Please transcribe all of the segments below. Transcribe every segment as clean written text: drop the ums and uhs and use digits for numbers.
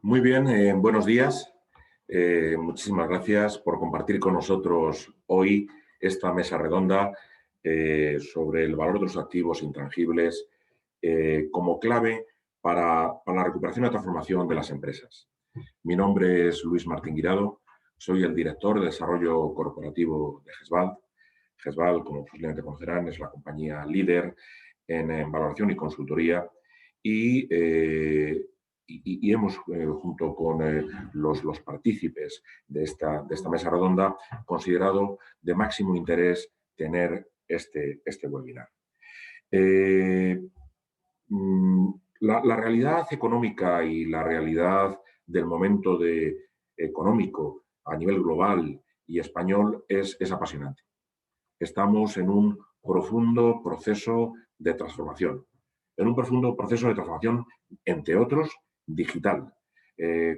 Muy bien, buenos días. Muchísimas gracias por compartir con nosotros hoy esta mesa redonda sobre el valor de los activos intangibles como clave para la recuperación y transformación de las empresas. Mi nombre es Luis Martín Guirado, soy el director de Desarrollo Corporativo de GESVALD. GESVALD, como posiblemente conocerán, es la compañía líder en valoración y consultoría y hemos, junto con los partícipes de esta mesa redonda, considerado de máximo interés tener este webinar. La realidad económica y la realidad del momento económico a nivel global y español es apasionante. Estamos en un profundo proceso de transformación. Entre otros, digital,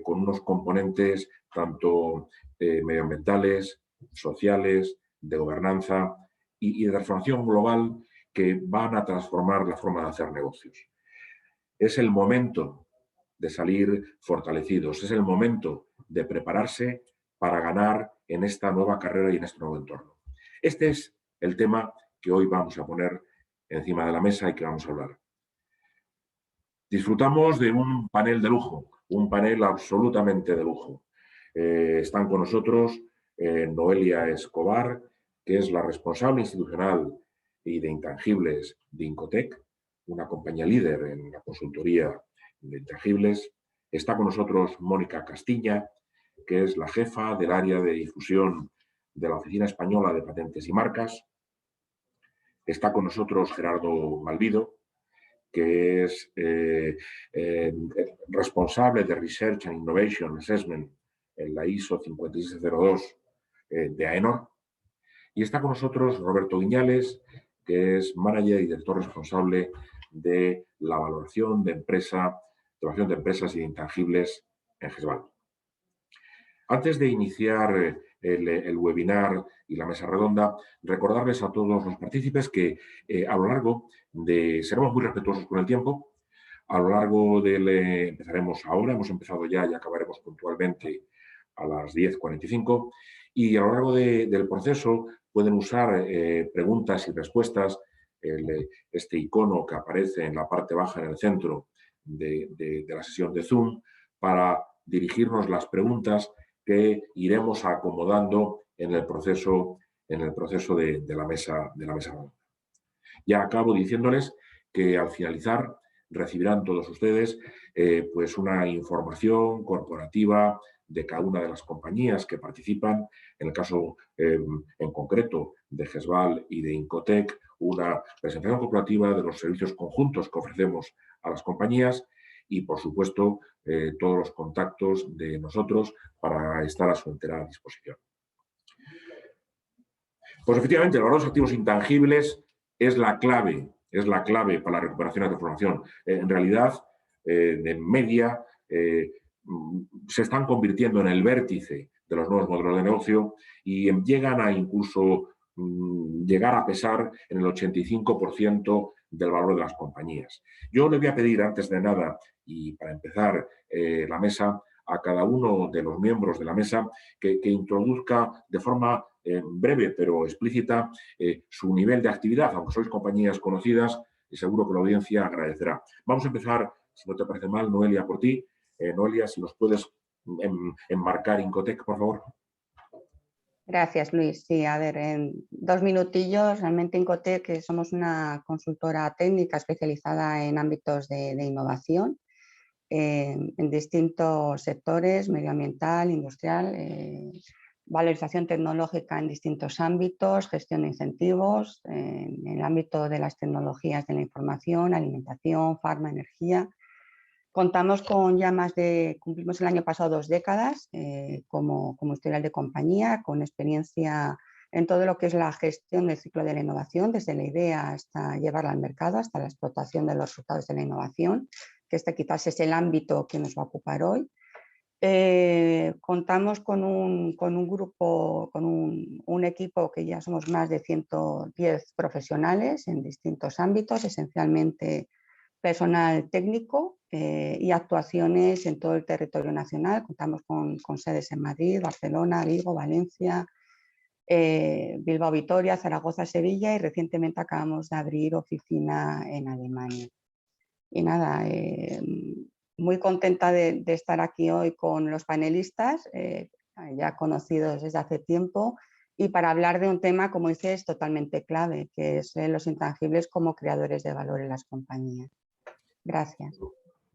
con unos componentes tanto medioambientales, sociales, de gobernanza y de transformación global que van a transformar la forma de hacer negocios. Es el momento de salir fortalecidos, es el momento de prepararse para ganar en esta nueva carrera y en este nuevo entorno. Este es el tema que hoy vamos a poner encima de la mesa y que vamos a hablar. Disfrutamos de un panel de lujo, un panel absolutamente de lujo. Están con nosotros Noelia Escobar, que es la responsable institucional y de intangibles de Incotec, una compañía líder en la consultoría de intangibles. Está con nosotros Mónica Castilla, que es la jefa del área de difusión de la Oficina Española de Patentes y Marcas. Está con nosotros Gerardo Malvido, que es responsable de Research and Innovation Assessment en la ISO 5602 de AENOR. Y está con nosotros Roberto Viñales, que es manager y director responsable de la valoración de empresas y de intangibles en GESVALD. Antes de iniciar el webinar y la mesa redonda, recordarles a todos los partícipes que a lo largo seremos muy respetuosos con el tiempo. A lo largo empezaremos ahora, hemos empezado ya y acabaremos puntualmente a las 10:45. Y a lo largo del proceso pueden usar preguntas y respuestas, este icono que aparece en la parte baja en el centro de la sesión de Zoom, para dirigirnos las preguntas que iremos acomodando en el proceso de la mesa redonda. Ya acabo diciéndoles que al finalizar recibirán todos ustedes pues una información corporativa de cada una de las compañías que participan, en el caso en concreto de GESVALD y de Incotec, una presentación corporativa de los servicios conjuntos que ofrecemos a las compañías y, por supuesto, todos los contactos de nosotros para estar a su entera disposición. Pues efectivamente, el valor de los activos intangibles es la clave para la recuperación y la transformación. En realidad, en media, se están convirtiendo en el vértice de los nuevos modelos de negocio y llegan a incluso llegar a pesar en el 85% del valor de las compañías. Yo le voy a pedir, antes de nada, y para empezar la mesa, a cada uno de los miembros de la mesa que introduzca de forma breve pero explícita su nivel de actividad, aunque sois compañías conocidas y seguro que la audiencia agradecerá. Vamos a empezar, si no te parece mal, Noelia, por ti. Noelia, si nos puedes enmarcar Incotec, por favor. Gracias, Luis. Sí, a ver, en 2 minutillos, realmente Incotec somos una consultora técnica especializada en ámbitos de innovación en distintos sectores, medioambiental, industrial, valorización tecnológica en distintos ámbitos, gestión de incentivos, en el ámbito de las tecnologías de la información, alimentación, farma, energía. Contamos con cumplimos el año pasado 2 décadas como historial de compañía, con experiencia en todo lo que es la gestión del ciclo de la innovación, desde la idea hasta llevarla al mercado, hasta la explotación de los resultados de la innovación, que este quizás es el ámbito que nos va a ocupar hoy. Contamos con un grupo, con un equipo que ya somos más de 110 profesionales en distintos ámbitos, esencialmente personal técnico y actuaciones en todo el territorio nacional. Contamos con sedes en Madrid, Barcelona, Vigo, Valencia, Bilbao, Vitoria, Zaragoza, Sevilla y recientemente acabamos de abrir oficina en Alemania. Y nada, muy contenta de estar aquí hoy con los panelistas, ya conocidos desde hace tiempo, y para hablar de un tema, como dices, totalmente clave, que es los intangibles como creadores de valor en las compañías. Gracias.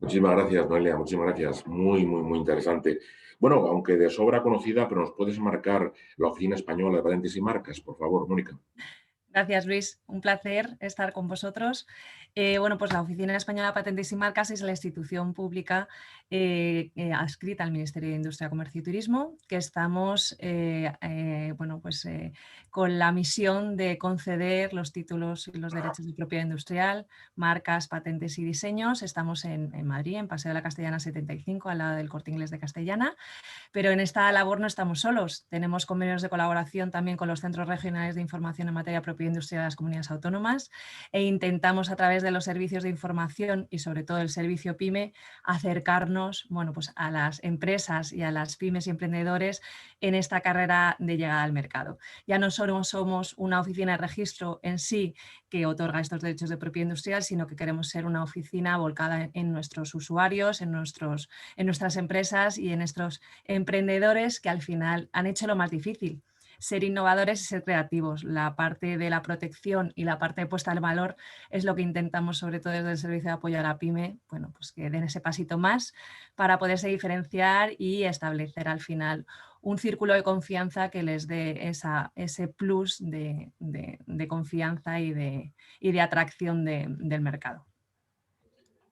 Muchísimas gracias, Noelia, muchísimas gracias. Muy, muy, muy interesante. Bueno, aunque de sobra conocida, pero nos puedes marcar la Oficina Española de Patentes y Marcas, por favor, Mónica. Gracias, Luis. Un placer estar con vosotros. Bueno, pues la Oficina Española de Patentes y Marcas es la institución pública adscrita al Ministerio de Industria, Comercio y Turismo, que estamos bueno, pues, con la misión de conceder los títulos y los derechos de propiedad industrial, marcas, patentes y diseños. Estamos en Madrid, en Paseo de la Castellana 75, al lado del Corte Inglés de Castellana. Pero en esta labor no estamos solos. Tenemos convenios de colaboración también con los centros regionales de información en materia de propiedad industrial de las comunidades autónomas e intentamos a través de los servicios de información y sobre todo el servicio PYME acercarnos, bueno, pues a las empresas y a las pymes y emprendedores en esta carrera de llegada al mercado. Ya no solo somos una oficina de registro en sí que otorga estos derechos de propiedad industrial, sino que queremos ser una oficina volcada en nuestros usuarios, en nuestras empresas y en nuestros emprendedores que al final han hecho lo más difícil, ser innovadores y ser creativos. La parte de la protección y la parte de puesta al valor es lo que intentamos, sobre todo desde el servicio de apoyo a la pyme, bueno, pues que den ese pasito más para poderse diferenciar y establecer al final un círculo de confianza que les dé ese plus de confianza y de atracción del mercado.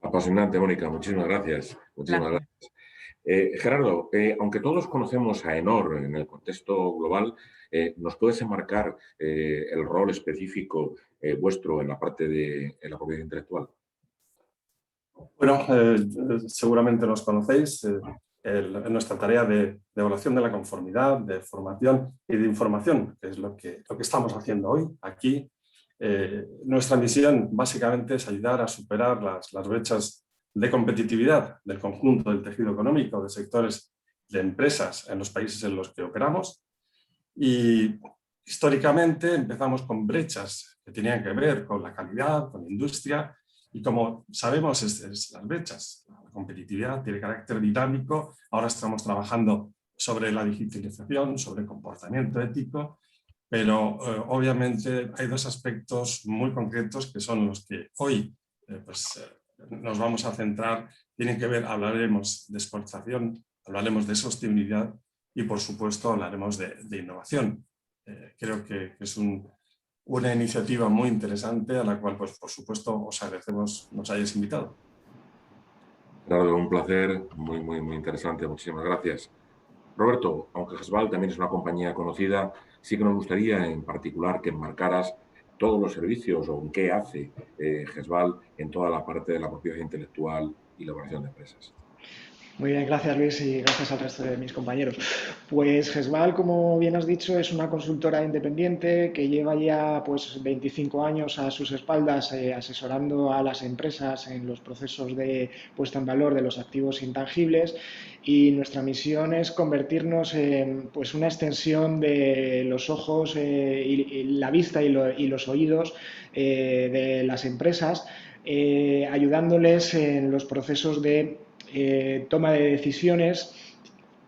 Apasionante, Mónica, muchísimas gracias. Muchísimas gracias. Gerardo, aunque todos conocemos a Aenor en el contexto global, ¿nos puedes enmarcar el rol específico vuestro en la parte de la propiedad intelectual? Bueno, seguramente nos conocéis. En nuestra tarea de evaluación de la conformidad, de formación y de información, que es lo que estamos haciendo hoy aquí. Nuestra misión básicamente es ayudar a superar las brechas de competitividad del conjunto del tejido económico, de sectores de empresas en los países en los que operamos. Y históricamente empezamos con brechas que tenían que ver con la calidad, con la industria, y como sabemos, las brechas, la competitividad tiene carácter dinámico. Ahora estamos trabajando sobre la digitalización, sobre comportamiento ético, pero obviamente hay dos aspectos muy concretos que son los que hoy nos vamos a centrar. Tienen que ver, hablaremos de exportación, hablaremos de sostenibilidad y por supuesto hablaremos de innovación. Creo que es una iniciativa muy interesante a la cual, pues, por supuesto, os agradecemos nos hayáis invitado. Claro, un placer, muy, muy, muy interesante. Muchísimas gracias. Roberto, aunque GESVAL también es una compañía conocida, sí que nos gustaría en particular que enmarcaras todos los servicios o en qué hace GESVAL en toda la parte de la propiedad intelectual y la elaboración de empresas. Muy bien, gracias Luis y gracias al resto de mis compañeros. Pues GESVAL, como bien has dicho, es una consultora independiente que lleva ya 25 años a sus espaldas asesorando a las empresas en los procesos de puesta en valor de los activos intangibles, y nuestra misión es convertirnos en una extensión de los ojos y la vista y los oídos de las empresas, ayudándoles en los procesos de toma de decisiones,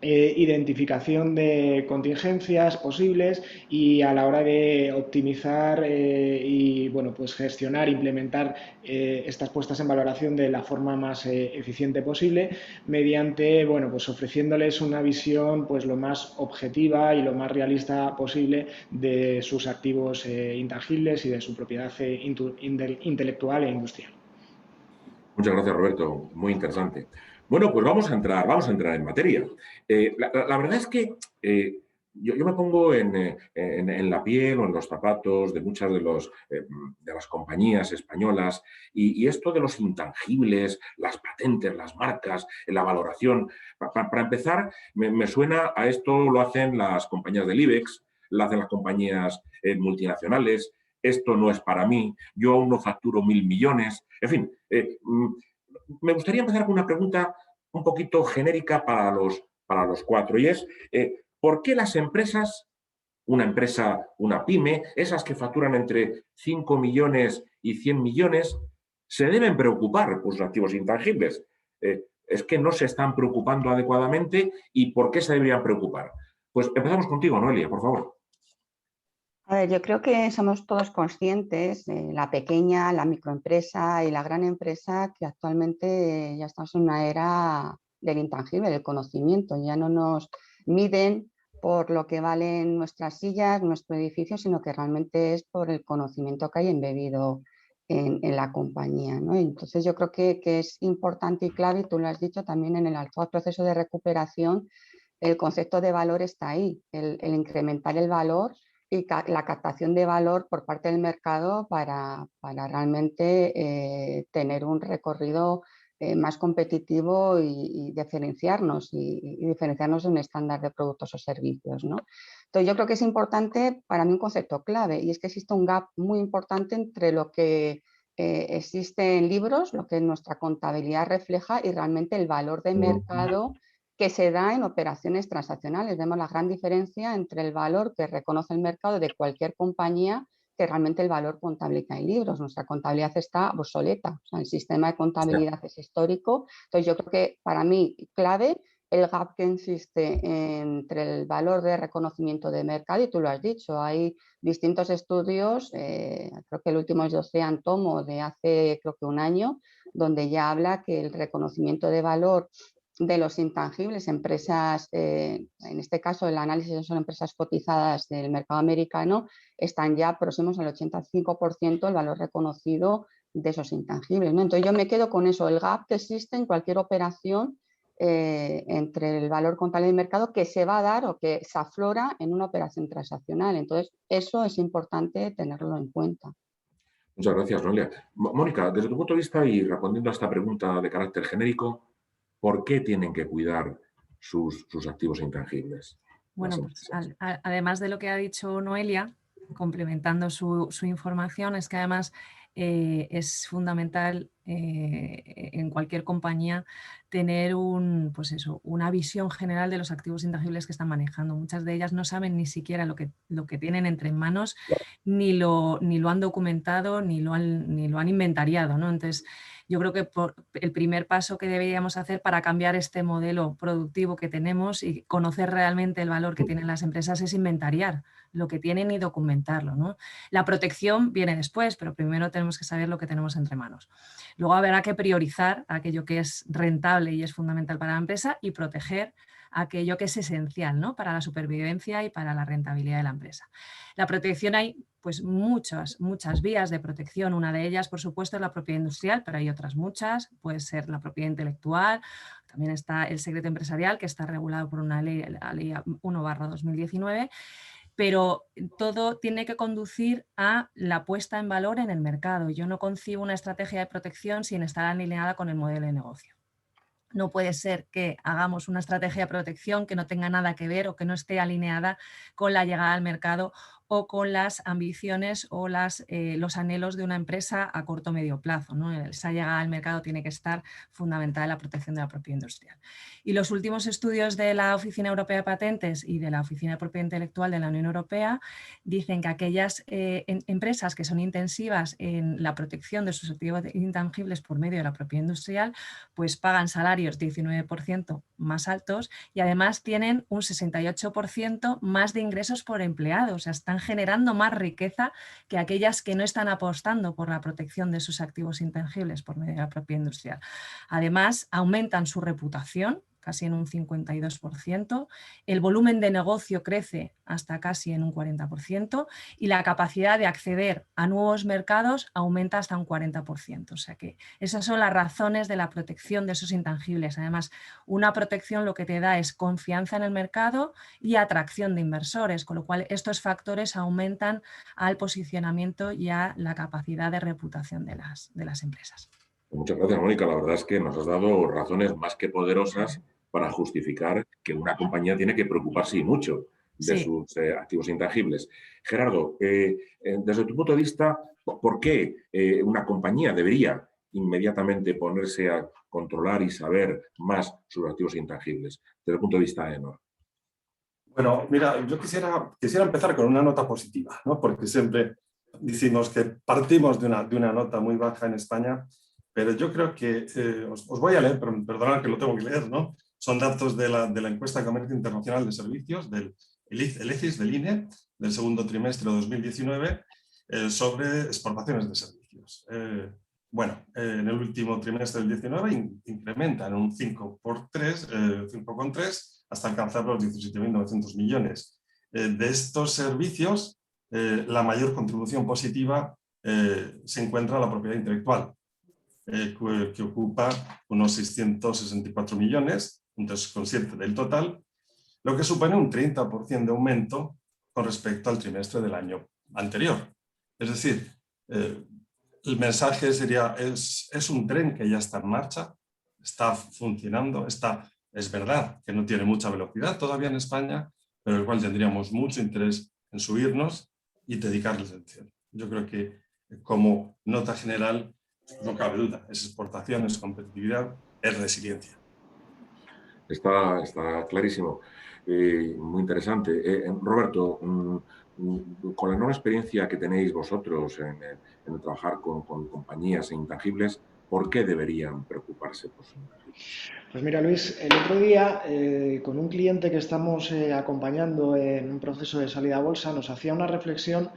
identificación de contingencias posibles y a la hora de optimizar y gestionar, implementar estas puestas en valoración de la forma más eficiente posible, mediante ofreciéndoles una visión lo más objetiva y lo más realista posible de sus activos intangibles y de su propiedad intelectual e industrial. Muchas gracias, Roberto. Muy interesante. Bueno, pues vamos a entrar en materia. La verdad es que yo me pongo en la piel o en los zapatos de muchas de las compañías españolas y esto de los intangibles, las patentes, las marcas, la valoración. Para empezar, me suena a esto, lo hacen las compañías del IBEX, lo hacen las compañías multinacionales. esto no es para mí, yo aún no facturo 1.000 millones. En fin, me gustaría empezar con una pregunta un poquito genérica para los cuatro, y es, ¿por qué las empresas, una empresa, una pyme, esas que facturan entre 5 millones y 100 millones, se deben preocupar por sus activos intangibles? ¿Es que no se están preocupando adecuadamente y por qué se deberían preocupar? Pues empezamos contigo, Noelia, por favor. A ver, yo creo que somos todos conscientes, la pequeña, la microempresa y la gran empresa, que actualmente ya estamos en una era del intangible, del conocimiento. Ya no nos miden por lo que valen nuestras sillas, nuestro edificio, sino que realmente es por el conocimiento que hay embebido en la compañía, ¿no? Entonces yo creo que es importante y clave, y tú lo has dicho también en el actual proceso de recuperación, el concepto de valor está ahí, el incrementar el valor y la captación de valor por parte del mercado para realmente tener un recorrido más competitivo y diferenciarnos y diferenciarnos de un estándar de productos o servicios, ¿no? Entonces yo creo que es importante, para mí un concepto clave, y es que existe un gap muy importante entre lo que existe en libros, lo que nuestra contabilidad refleja, y realmente el valor de mercado que se da en operaciones transaccionales. Vemos la gran diferencia entre el valor que reconoce el mercado de cualquier compañía que realmente el valor contable que hay en libros. Nuestra contabilidad está obsoleta, o sea, el sistema de contabilidad es histórico. Entonces yo creo que para mí clave el gap que existe entre el valor de reconocimiento de mercado, y tú lo has dicho, hay distintos estudios, creo que el último es de Ocean Tomo de hace creo que un año, donde ya habla que el reconocimiento de valor de los intangibles, empresas, en este caso el análisis son empresas cotizadas del mercado americano, están ya próximos al 85% el valor reconocido de esos intangibles, ¿no? Entonces yo me quedo con eso, el gap que existe en cualquier operación entre el valor contable del mercado que se va a dar o que se aflora en una operación transaccional. Entonces eso es importante tenerlo en cuenta. Muchas gracias, Noelia. Mónica, desde tu punto de vista y respondiendo a esta pregunta de carácter genérico, ¿por qué tienen que cuidar sus activos intangibles? Bueno, pues además de lo que ha dicho Noelia, complementando su información, es que además es fundamental en cualquier compañía tener una visión general de los activos intangibles que están manejando. Muchas de ellas no saben ni siquiera lo que tienen entre manos, ni lo han documentado, ni lo han inventariado, ¿no? Entonces, yo creo que el primer paso que deberíamos hacer para cambiar este modelo productivo que tenemos y conocer realmente el valor que tienen las empresas es inventariar lo que tienen y documentarlo, ¿no? La protección viene después, pero primero tenemos que saber lo que tenemos entre manos. Luego habrá que priorizar aquello que es rentable y es fundamental para la empresa y proteger aquello que es esencial, ¿no? Para la supervivencia y para la rentabilidad de la empresa. La protección hay pues muchas vías de protección. Una de ellas, por supuesto, es la propiedad industrial, pero hay otras muchas. Puede ser la propiedad intelectual, también está el secreto empresarial, que está regulado por una ley, la ley 1/2019, pero todo tiene que conducir a la puesta en valor en el mercado. Yo no concibo una estrategia de protección sin estar alineada con el modelo de negocio. No puede ser que hagamos una estrategia de protección que no tenga nada que ver o que no esté alineada con la llegada al mercado o con las ambiciones o los anhelos de una empresa a corto o medio plazo, ¿no? Esa llegada al mercado tiene que estar fundamentada en la protección de la propiedad industrial. Y los últimos estudios de la Oficina Europea de Patentes y de la Oficina de Propiedad Intelectual de la Unión Europea dicen que aquellas empresas que son intensivas en la protección de sus activos intangibles por medio de la propiedad industrial, pues pagan salarios 19% más altos y además tienen un 68% más de ingresos por empleado, o sea, están generando más riqueza que aquellas que no están apostando por la protección de sus activos intangibles por medio de la propiedad industrial. Además, aumentan su reputación, casi en un 52%, el volumen de negocio crece hasta casi en un 40% y la capacidad de acceder a nuevos mercados aumenta hasta un 40%. O sea que esas son las razones de la protección de esos intangibles. Además, una protección lo que te da es confianza en el mercado y atracción de inversores, con lo cual estos factores aumentan al posicionamiento y a la capacidad de reputación de las empresas. Muchas gracias, Mónica. La verdad es que nos has dado razones más que poderosas para justificar que una compañía tiene que preocuparse y mucho de Sí. sus activos intangibles. Gerardo, desde tu punto de vista, ¿por qué una compañía debería inmediatamente ponerse a controlar y saber más sobre activos intangibles, desde el punto de vista de AENOR? Bueno, mira, yo quisiera empezar con una nota positiva, ¿no? Porque siempre decimos que partimos de una nota muy baja en España, pero yo creo que, os voy a leer, perdonad que lo tengo que leer, ¿no? Son datos de la encuesta de comercio internacional de servicios, el ECIS, del INE, del segundo trimestre de 2019, sobre exportaciones de servicios. En el último trimestre del 19 incrementan un 5,3 hasta alcanzar los 17.900 millones. De estos servicios, la mayor contribución positiva se encuentra en la propiedad intelectual, que ocupa unos 664 millones, un 3,7 del total, lo que supone un 30% de aumento con respecto al trimestre del año anterior. Es decir, el mensaje sería, es un tren que ya está en marcha, está funcionando, es verdad que no tiene mucha velocidad todavía en España, pero el cual tendríamos mucho interés en subirnos y dedicarles atención. Yo creo que como nota general no cabe duda, es exportación, es competitividad, es resiliencia. Está clarísimo, muy interesante. Roberto, con la nueva experiencia que tenéis vosotros en trabajar con compañías intangibles, ¿por qué deberían preocuparse por sus intangibles? Pues mira, Luis, el otro día con un cliente que estamos acompañando en un proceso de salida a bolsa nos hacía una reflexión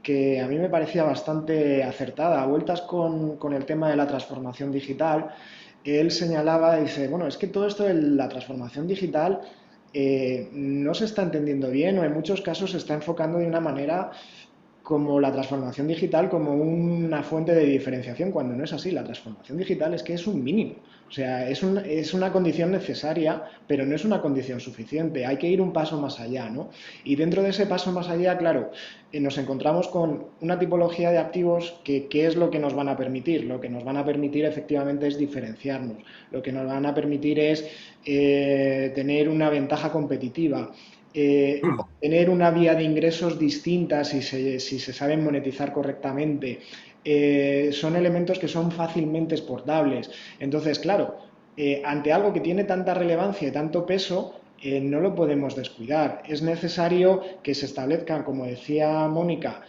que a mí me parecía bastante acertada. A vueltas con el tema de la transformación digital, él señalaba, dice, bueno, es que todo esto de la transformación digital no se está entendiendo bien o en muchos casos se está enfocando de una manera como la transformación digital como una fuente de diferenciación, cuando no es así. La transformación digital es que es un mínimo. O sea, es una condición necesaria, pero no es una condición suficiente. Hay que ir un paso más allá, ¿no? Y dentro de ese paso más allá, claro, nos encontramos con una tipología de activos que ¿qué es lo que nos van a permitir? Lo que nos van a permitir efectivamente es diferenciarnos. Lo que nos van a permitir es tener una ventaja competitiva. Obtener una vía de ingresos distinta si se saben monetizar correctamente. Son elementos que son fácilmente exportables. Entonces, claro, ante algo que tiene tanta relevancia y tanto peso, no lo podemos descuidar. Es necesario que se establezcan, como decía Mónica,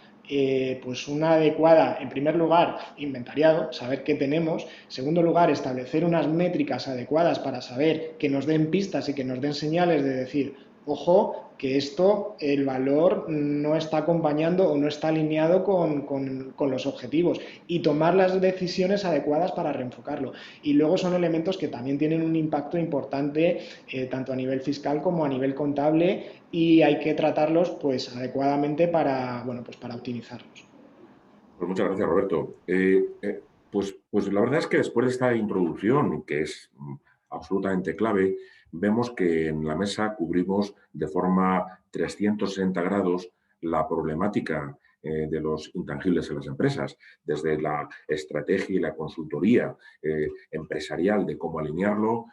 pues una adecuada, en primer lugar, inventariado, saber qué tenemos. En segundo lugar, establecer unas métricas adecuadas para saber que nos den pistas y que nos den señales de decir, ojo, que esto, el valor no está acompañando o no está alineado con los objetivos, y tomar las decisiones adecuadas para reenfocarlo. Y luego son elementos que también tienen un impacto importante tanto a nivel fiscal como a nivel contable, y hay que tratarlos pues adecuadamente para, bueno, pues para optimizarlos. Pues muchas gracias, Roberto. Pues la verdad es que después de esta introducción, que es absolutamente clave, vemos que en la mesa cubrimos de forma 360 grados la problemática de los intangibles en las empresas, desde la estrategia y la consultoría empresarial de cómo alinearlo,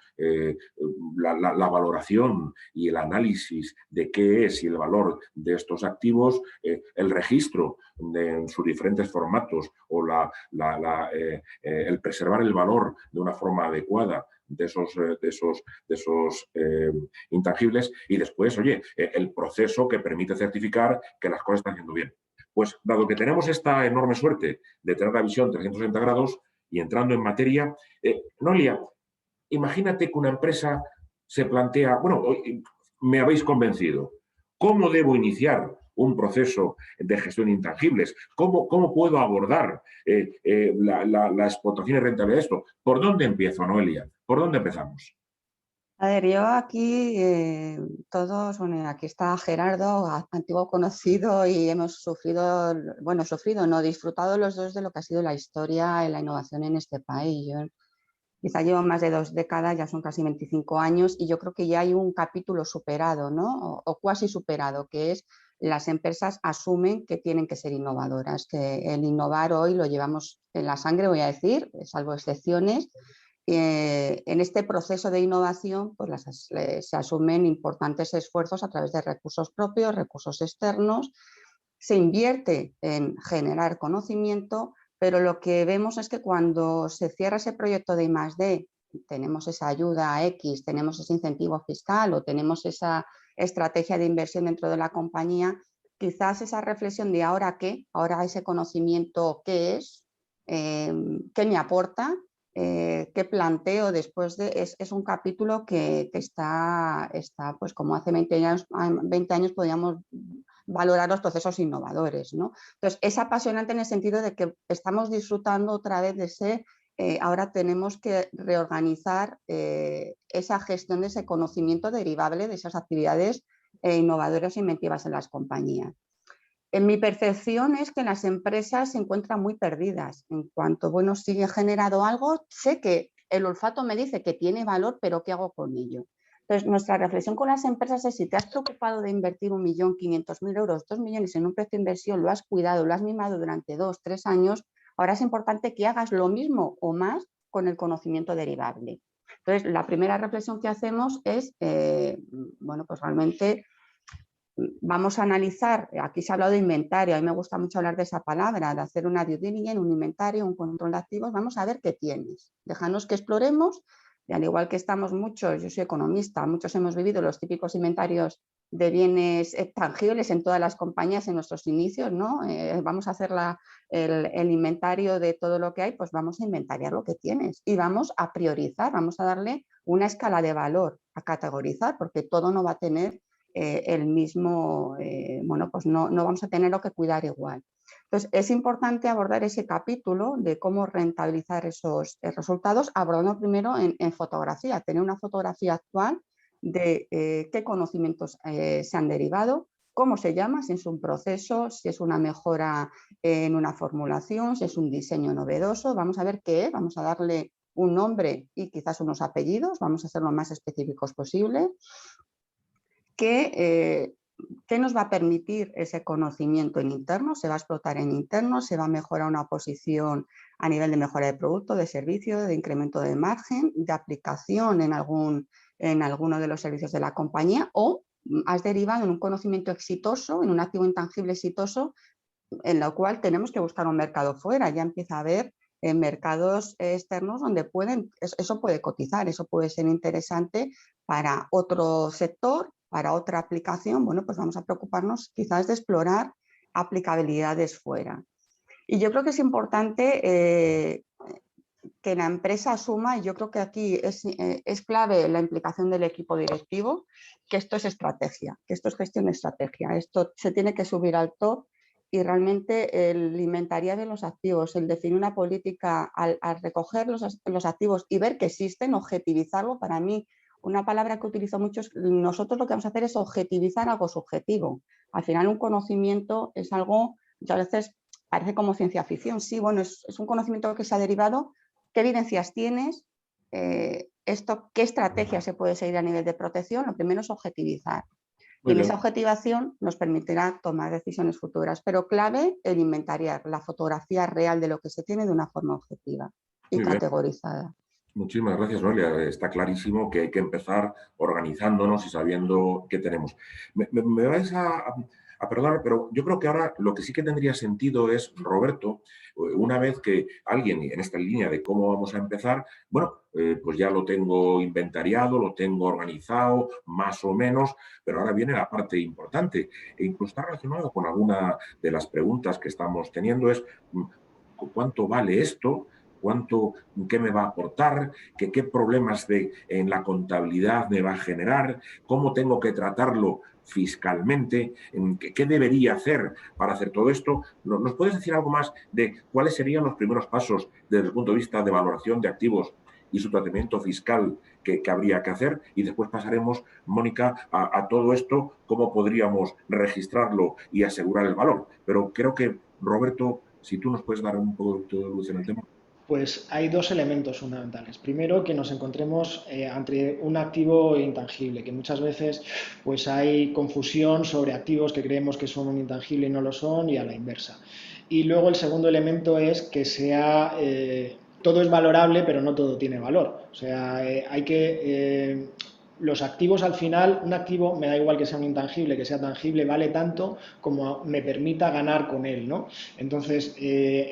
la valoración y el análisis de qué es y el valor de estos activos, el registro en sus diferentes formatos o el preservar el valor de una forma adecuada de esos intangibles, y después, oye, el proceso que permite certificar que las cosas están yendo bien. Pues dado que tenemos esta enorme suerte de tener la visión 360 grados y entrando en materia, Noelia, imagínate que una empresa se plantea, bueno, me habéis convencido, ¿cómo debo iniciar un proceso de gestión de intangibles? ¿Cómo puedo abordar la explotación y rentabilidad de esto? ¿Por dónde empiezo, Noelia? ¿Por dónde empezamos? A ver, yo aquí todos, bueno, aquí está Gerardo, antiguo conocido, y hemos sufrido, bueno, sufrido, no, disfrutado los dos de lo que ha sido la historia y la innovación en este país. Yo quizá llevo más de 2 décadas, ya son casi 25 años, y yo creo que ya hay un capítulo superado, ¿no? O cuasi superado, que es las empresas asumen que tienen que ser innovadoras, que el innovar hoy lo llevamos en la sangre, voy a decir, salvo excepciones, En este proceso de innovación pues se asumen importantes esfuerzos a través de recursos propios, recursos externos, se invierte en generar conocimiento, pero lo que vemos es que cuando se cierra ese proyecto de I+D, tenemos esa ayuda X, tenemos ese incentivo fiscal o tenemos esa estrategia de inversión dentro de la compañía, quizás esa reflexión de ahora qué, ahora ese conocimiento qué es, qué me aporta, qué planteo después de... Es un capítulo que está pues como hace 20 años podíamos valorar los procesos innovadores, ¿no? Entonces, es apasionante en el sentido de que estamos disfrutando otra vez de ese... ahora tenemos que reorganizar esa gestión de ese conocimiento derivable de esas actividades innovadoras e inventivas en las compañías. En mi percepción es que las empresas se encuentran muy perdidas. En cuanto, bueno, si he generado algo, sé que el olfato me dice que tiene valor, pero ¿qué hago con ello? Entonces, nuestra reflexión con las empresas es si te has preocupado de invertir 1.500.000 euros, 2 millones en un precio de inversión, lo has cuidado, lo has mimado durante 2, 3 años, ahora es importante que hagas lo mismo o más con el conocimiento derivable. Entonces, la primera reflexión que hacemos es, bueno, pues realmente vamos a analizar, aquí se ha hablado de inventario, a mí me gusta mucho hablar de esa palabra, de hacer una due diligence, un inventario, un control de activos, vamos a ver qué tienes, déjanos que exploremos, y al igual que estamos muchos, yo soy economista, muchos hemos vivido los típicos inventarios de bienes tangibles en todas las compañías en nuestros inicios, ¿no? Vamos a hacer el inventario de todo lo que hay, pues vamos a inventariar lo que tienes y vamos a priorizar, vamos a darle una escala de valor, a categorizar, porque todo no va a tener el mismo, bueno, pues no vamos a tenerlo que cuidar igual. Entonces, es importante abordar ese capítulo de cómo rentabilizar esos resultados, abordando primero en fotografía, tener una fotografía actual de qué conocimientos se han derivado, cómo se llama, si es un proceso, si es una mejora en una formulación, si es un diseño novedoso, vamos a ver qué es, vamos a darle un nombre y quizás unos apellidos, vamos a ser lo más específicos posible. ¿Qué nos va a permitir ese conocimiento en interno? ¿Se va a explotar en interno? ¿Se va a mejorar una posición a nivel de mejora de producto, de servicio, de incremento de margen, de aplicación en alguno de los servicios de la compañía? ¿O has derivado en un conocimiento exitoso, en un activo intangible exitoso, en lo cual tenemos que buscar un mercado fuera? Ya empieza a haber mercados externos donde eso puede cotizar, eso puede ser interesante para otro sector, para otra aplicación. Bueno, pues vamos a preocuparnos quizás de explorar aplicabilidades fuera. Y yo creo que es importante que la empresa asuma, y yo creo que aquí es clave la implicación del equipo directivo, que esto es estrategia, que esto es gestión de estrategia, esto se tiene que subir al top. Y realmente el inventariar de los activos, el definir una política al recoger los activos y ver que existen, objetivizarlo, para mí una palabra que utilizo mucho es nosotros lo que vamos a hacer es objetivizar algo subjetivo. Al final un conocimiento es algo, muchas veces parece como ciencia ficción, sí, bueno, es un conocimiento que se ha derivado, ¿qué evidencias tienes? ¿Qué estrategia se puede seguir a nivel de protección? Lo primero es objetivizar. Y en esa objetivación nos permitirá tomar decisiones futuras, pero clave el inventariar la fotografía real de lo que se tiene de una forma objetiva y categorizada. Muchísimas gracias, Noelia. Está clarísimo que hay que empezar organizándonos y sabiendo qué tenemos. Me vais a perdonar, pero yo creo que ahora lo que sí que tendría sentido es, Roberto, una vez que alguien en esta línea de cómo vamos a empezar, bueno, pues ya lo tengo inventariado, lo tengo organizado, más o menos, pero ahora viene la parte importante e incluso está relacionado con alguna de las preguntas que estamos teniendo, es ¿cuánto vale esto? ¿Qué me va a aportar? ¿Qué problemas en la contabilidad me va a generar? ¿Cómo tengo que tratarlo fiscalmente? ¿Qué debería hacer para hacer todo esto? ¿Nos puedes decir algo más de cuáles serían los primeros pasos desde el punto de vista de valoración de activos y su tratamiento fiscal que habría que hacer? Y después pasaremos, Mónica, a todo esto, cómo podríamos registrarlo y asegurar el valor. Pero creo que, Roberto, si tú nos puedes dar un poco de luz en el tema. Pues hay dos elementos fundamentales. Primero, que nos encontremos ante un activo intangible, que muchas veces pues hay confusión sobre activos que creemos que son un intangible y no lo son, y a la inversa. Y luego el segundo elemento es que sea todo es valorable, pero no todo tiene valor. O sea, hay que... los activos al final, un activo me da igual que sea un intangible, que sea tangible, vale tanto como me permita ganar con él, ¿no? Entonces,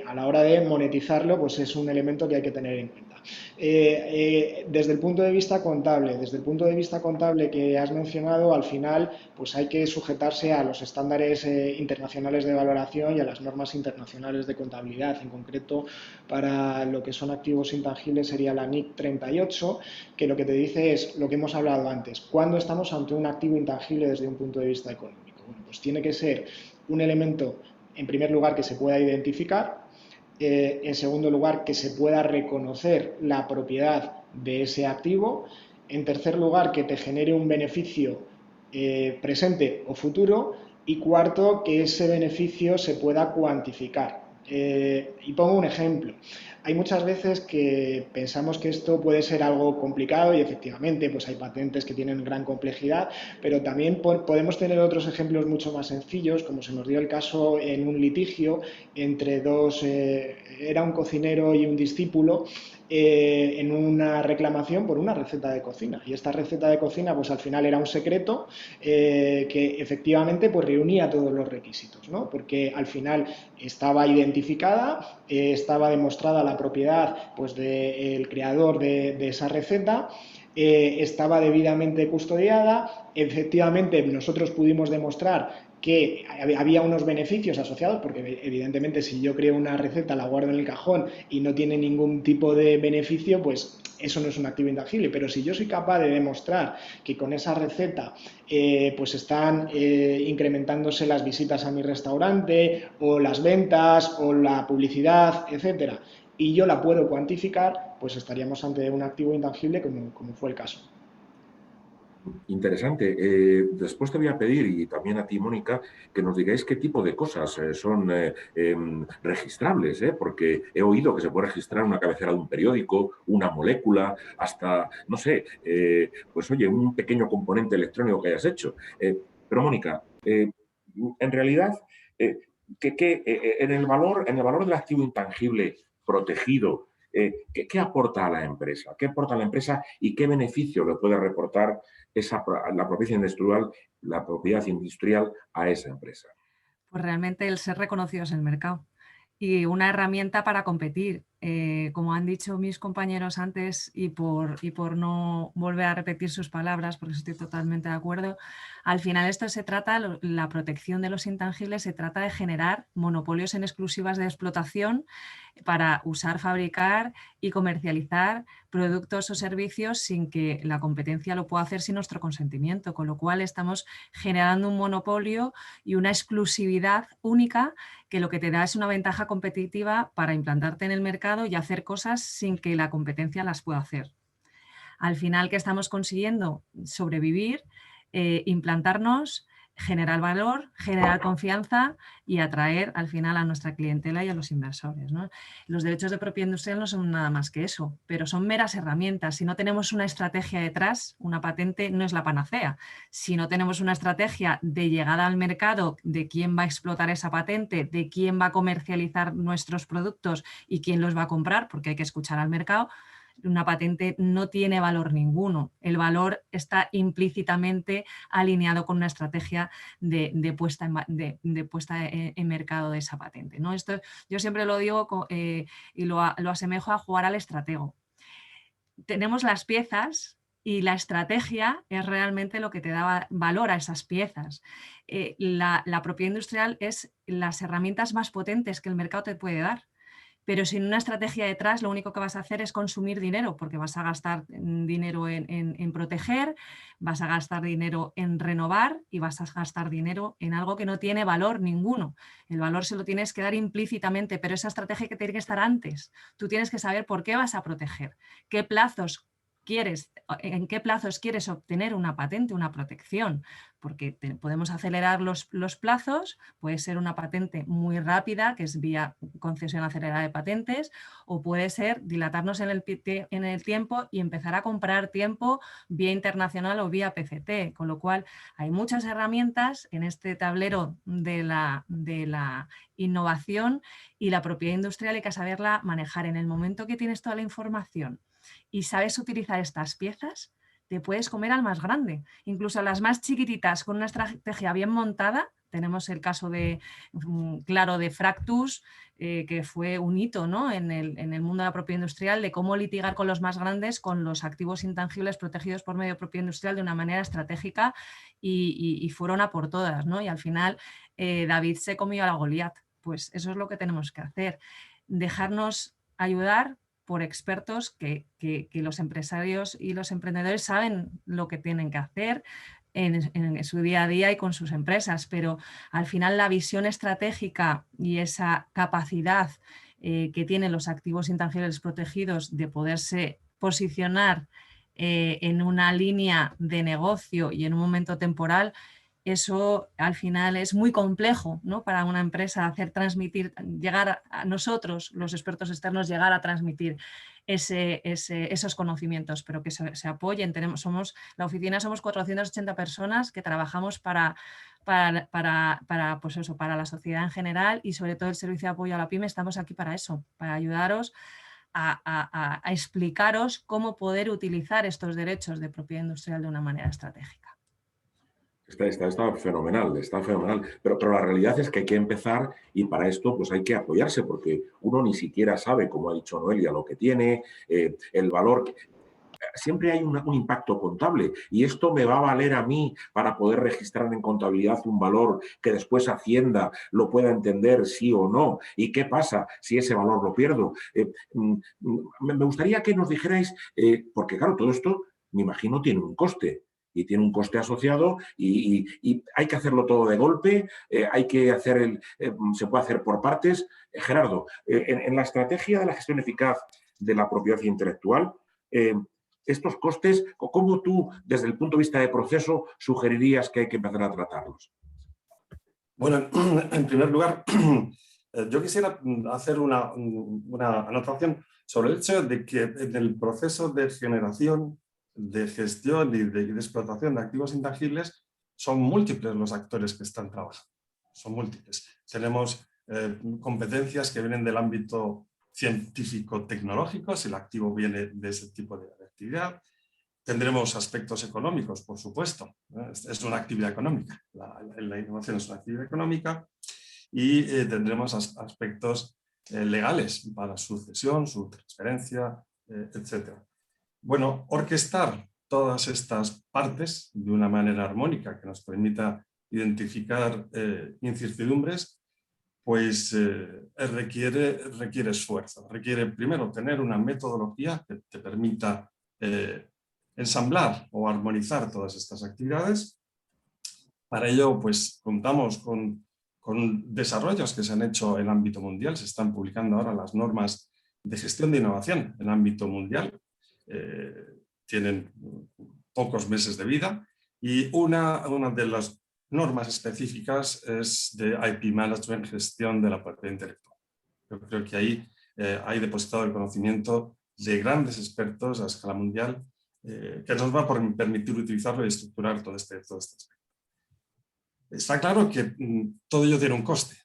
a la hora de monetizarlo, pues es un elemento que hay que tener en cuenta. Desde el punto de vista contable que has mencionado, al final pues hay que sujetarse a los estándares internacionales de valoración y a las normas internacionales de contabilidad. En concreto, para lo que son activos intangibles sería la NIC 38, que lo que te dice es lo que hemos hablado antes: ¿cuándo estamos ante un activo intangible desde un punto de vista económico? Bueno, pues tiene que ser un elemento, en primer lugar, que se pueda identificar. En segundo lugar, que se pueda reconocer la propiedad de ese activo. En tercer lugar, que te genere un beneficio presente o futuro. Y cuarto, que ese beneficio se pueda cuantificar. Y pongo un ejemplo. Hay muchas veces que pensamos que esto puede ser algo complicado y efectivamente pues hay patentes que tienen gran complejidad, pero también podemos tener otros ejemplos mucho más sencillos, como se nos dio el caso en un litigio entre dos, era un cocinero y un discípulo, en una reclamación por una receta de cocina. Y esta receta de cocina pues al final era un secreto que efectivamente pues reunía todos los requisitos, ¿no? Porque al final estaba identificada, estaba demostrada la propiedad pues del creador de esa receta, estaba debidamente custodiada, efectivamente nosotros pudimos demostrar que había unos beneficios asociados, porque evidentemente si yo creo una receta, la guardo en el cajón y no tiene ningún tipo de beneficio, pues eso no es un activo intangible. Pero si yo soy capaz de demostrar que con esa receta pues están incrementándose las visitas a mi restaurante, o las ventas, o la publicidad, etcétera, y yo la puedo cuantificar, pues estaríamos ante un activo intangible como fue el caso. Interesante. Después te voy a pedir, y también a ti, Mónica, que nos digáis qué tipo de cosas son registrables, porque he oído que se puede registrar una cabecera de un periódico, una molécula, hasta, no sé, pues oye, un pequeño componente electrónico que hayas hecho. Pero, Mónica, en realidad, en el valor del activo intangible protegido, ¿qué aporta a la empresa? ¿Qué aporta a la empresa y qué beneficio le puede reportar la propiedad industrial a esa empresa? Pues realmente el ser reconocidos en el mercado y una herramienta para competir. Como han dicho mis compañeros antes, y por no volver a repetir sus palabras, porque estoy totalmente de acuerdo, al final esto se trata, la protección de los intangibles, se trata de generar monopolios en exclusivas de explotación para usar, fabricar y comercializar productos o servicios sin que la competencia lo pueda hacer sin nuestro consentimiento, con lo cual estamos generando un monopolio y una exclusividad única que lo que te da es una ventaja competitiva para implantarte en el mercado y hacer cosas sin que la competencia las pueda hacer. Al final, ¿qué estamos consiguiendo? Sobrevivir, implantarnos, generar valor, generar confianza y atraer al final a nuestra clientela y a los inversores, ¿no? Los derechos de propiedad industrial no son nada más que eso, pero son meras herramientas. Si no tenemos una estrategia detrás, una patente no es la panacea. Si no tenemos una estrategia de llegada al mercado, de quién va a explotar esa patente, de quién va a comercializar nuestros productos y quién los va a comprar, porque hay que escuchar al mercado, una patente no tiene valor ninguno. El valor está implícitamente alineado con una estrategia de puesta en mercado de esa patente, ¿no? Esto yo siempre lo digo y lo asemejo a jugar al estratego. Tenemos las piezas y la estrategia es realmente lo que te da valor a esas piezas. La propiedad industrial es las herramientas más potentes que el mercado te puede dar. Pero sin una estrategia detrás, lo único que vas a hacer es consumir dinero, porque vas a gastar dinero en proteger, vas a gastar dinero en renovar y vas a gastar dinero en algo que no tiene valor ninguno. El valor se lo tienes que dar implícitamente, pero esa estrategia que tiene que estar antes. Tú tienes que saber por qué vas a proteger, qué plazos en qué plazos quieres obtener una patente, una protección, porque podemos acelerar los plazos, puede ser una patente muy rápida, que es vía concesión acelerada de patentes, o puede ser dilatarnos en el tiempo y empezar a comprar tiempo vía internacional o vía PCT, con lo cual hay muchas herramientas en este tablero de la innovación, y la propiedad industrial hay que saberla manejar. En el momento que tienes toda la información y sabes utilizar estas piezas, te puedes comer al más grande, incluso a las más chiquititas con una estrategia bien montada. Tenemos el caso claro de Fractus, que fue un hito, ¿no?, en el mundo de la propiedad industrial, de cómo litigar con los más grandes con los activos intangibles protegidos por medio de propiedad industrial de una manera estratégica, y fueron a por todas, ¿no? Y al final David se comió a la Goliat. Pues eso es lo que tenemos que hacer, dejarnos ayudar por expertos que los empresarios y los emprendedores saben lo que tienen que hacer en su día a día y con sus empresas, pero al final la visión estratégica y esa capacidad que tienen los activos intangibles protegidos de poderse posicionar en una línea de negocio y en un momento temporal, eso al final es muy complejo, ¿no?, para una empresa llegar a nosotros, los expertos externos, llegar a transmitir esos conocimientos, pero que se apoyen. La oficina somos 480 personas que trabajamos para la sociedad en general, y sobre todo el servicio de apoyo a la pyme. Estamos aquí para eso, para ayudaros a explicaros cómo poder utilizar estos derechos de propiedad industrial de una manera estratégica. Está fenomenal, está fenomenal. Pero la realidad es que hay que empezar, y para esto pues hay que apoyarse, porque uno ni siquiera sabe, como ha dicho Noelia, lo que tiene, el valor. Siempre hay un impacto contable, y esto me va a valer a mí para poder registrar en contabilidad un valor que después Hacienda lo pueda entender sí o no. ¿Y qué pasa si ese valor lo pierdo? Me gustaría que nos dijerais, porque claro, todo esto, me imagino, tiene un coste. Y tiene un coste asociado, y hay que hacerlo todo de golpe, hay que hacer se puede hacer por partes. Gerardo, en la estrategia de la gestión eficaz de la propiedad intelectual, estos costes, ¿cómo tú, desde el punto de vista de proceso, sugerirías que hay que empezar a tratarlos? Bueno, en primer lugar, yo quisiera hacer una anotación sobre el hecho de que en el proceso de generación, de gestión y de explotación de activos intangibles son múltiples los actores que están trabajando. Son múltiples. Tenemos competencias que vienen del ámbito científico-tecnológico, si el activo viene de ese tipo de actividad. Tendremos aspectos económicos, por supuesto. Es una actividad económica. La innovación es una actividad económica. Y tendremos aspectos legales para su cesión, su transferencia, etc. Bueno, orquestar todas estas partes de una manera armónica que nos permita identificar incertidumbres, pues requiere esfuerzo. Requiere primero tener una metodología que te permita ensamblar o armonizar todas estas actividades. Para ello, pues contamos con desarrollos que se han hecho en el ámbito mundial. Se están publicando ahora las normas de gestión de innovación en el ámbito mundial. Tienen pocos meses de vida, y una de las normas específicas es de IP Management, gestión de la propiedad intelectual. Yo creo que ahí hay depositado el conocimiento de grandes expertos a escala mundial que nos va a permitir utilizarlo y estructurar todo este aspecto. Está claro que todo ello tiene un coste.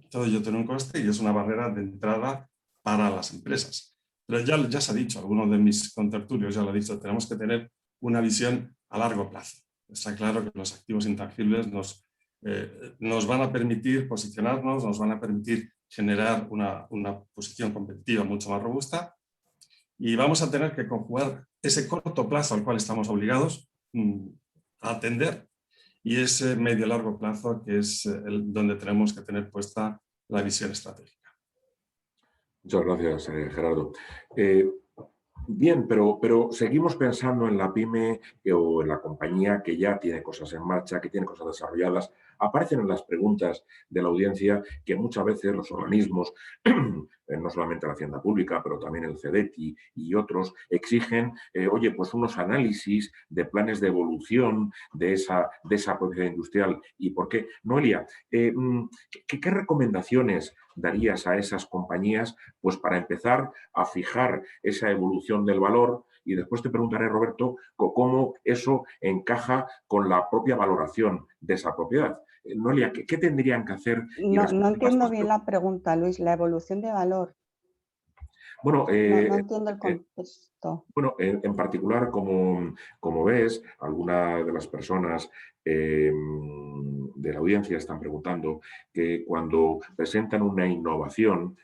Todo ello tiene un coste y es una barrera de entrada para las empresas. Pero ya se ha dicho, algunos de mis contertulios ya lo han dicho, tenemos que tener una visión a largo plazo. Está claro que los activos intangibles nos van a permitir posicionarnos, nos van a permitir generar una posición competitiva mucho más robusta, y vamos a tener que conjugar ese corto plazo al cual estamos obligados a atender, y ese medio-largo plazo que es donde tenemos que tener puesta la visión estratégica. Muchas gracias, Gerardo. Bien, pero seguimos pensando en la pyme o en la compañía que ya tiene cosas en marcha, que tiene cosas desarrolladas. Aparecen en las preguntas de la audiencia que muchas veces los organismos, no solamente la Hacienda Pública, pero también el CEDETI y otros, exigen, oye, pues unos análisis de planes de evolución de esa propiedad industrial. ¿Y por qué? Noelia, ¿qué recomendaciones darías a esas compañías pues, para empezar a fijar esa evolución del valor? Y después te preguntaré, Roberto, cómo eso encaja con la propia valoración de esa propiedad. Noelia, ¿qué tendrían que hacer? Y No entiendo bien la pregunta, Luis, la evolución de valor. Bueno, No entiendo el contexto. Bueno, en particular, como ves, algunas de las personas de la audiencia están preguntando que cuando presentan una innovación,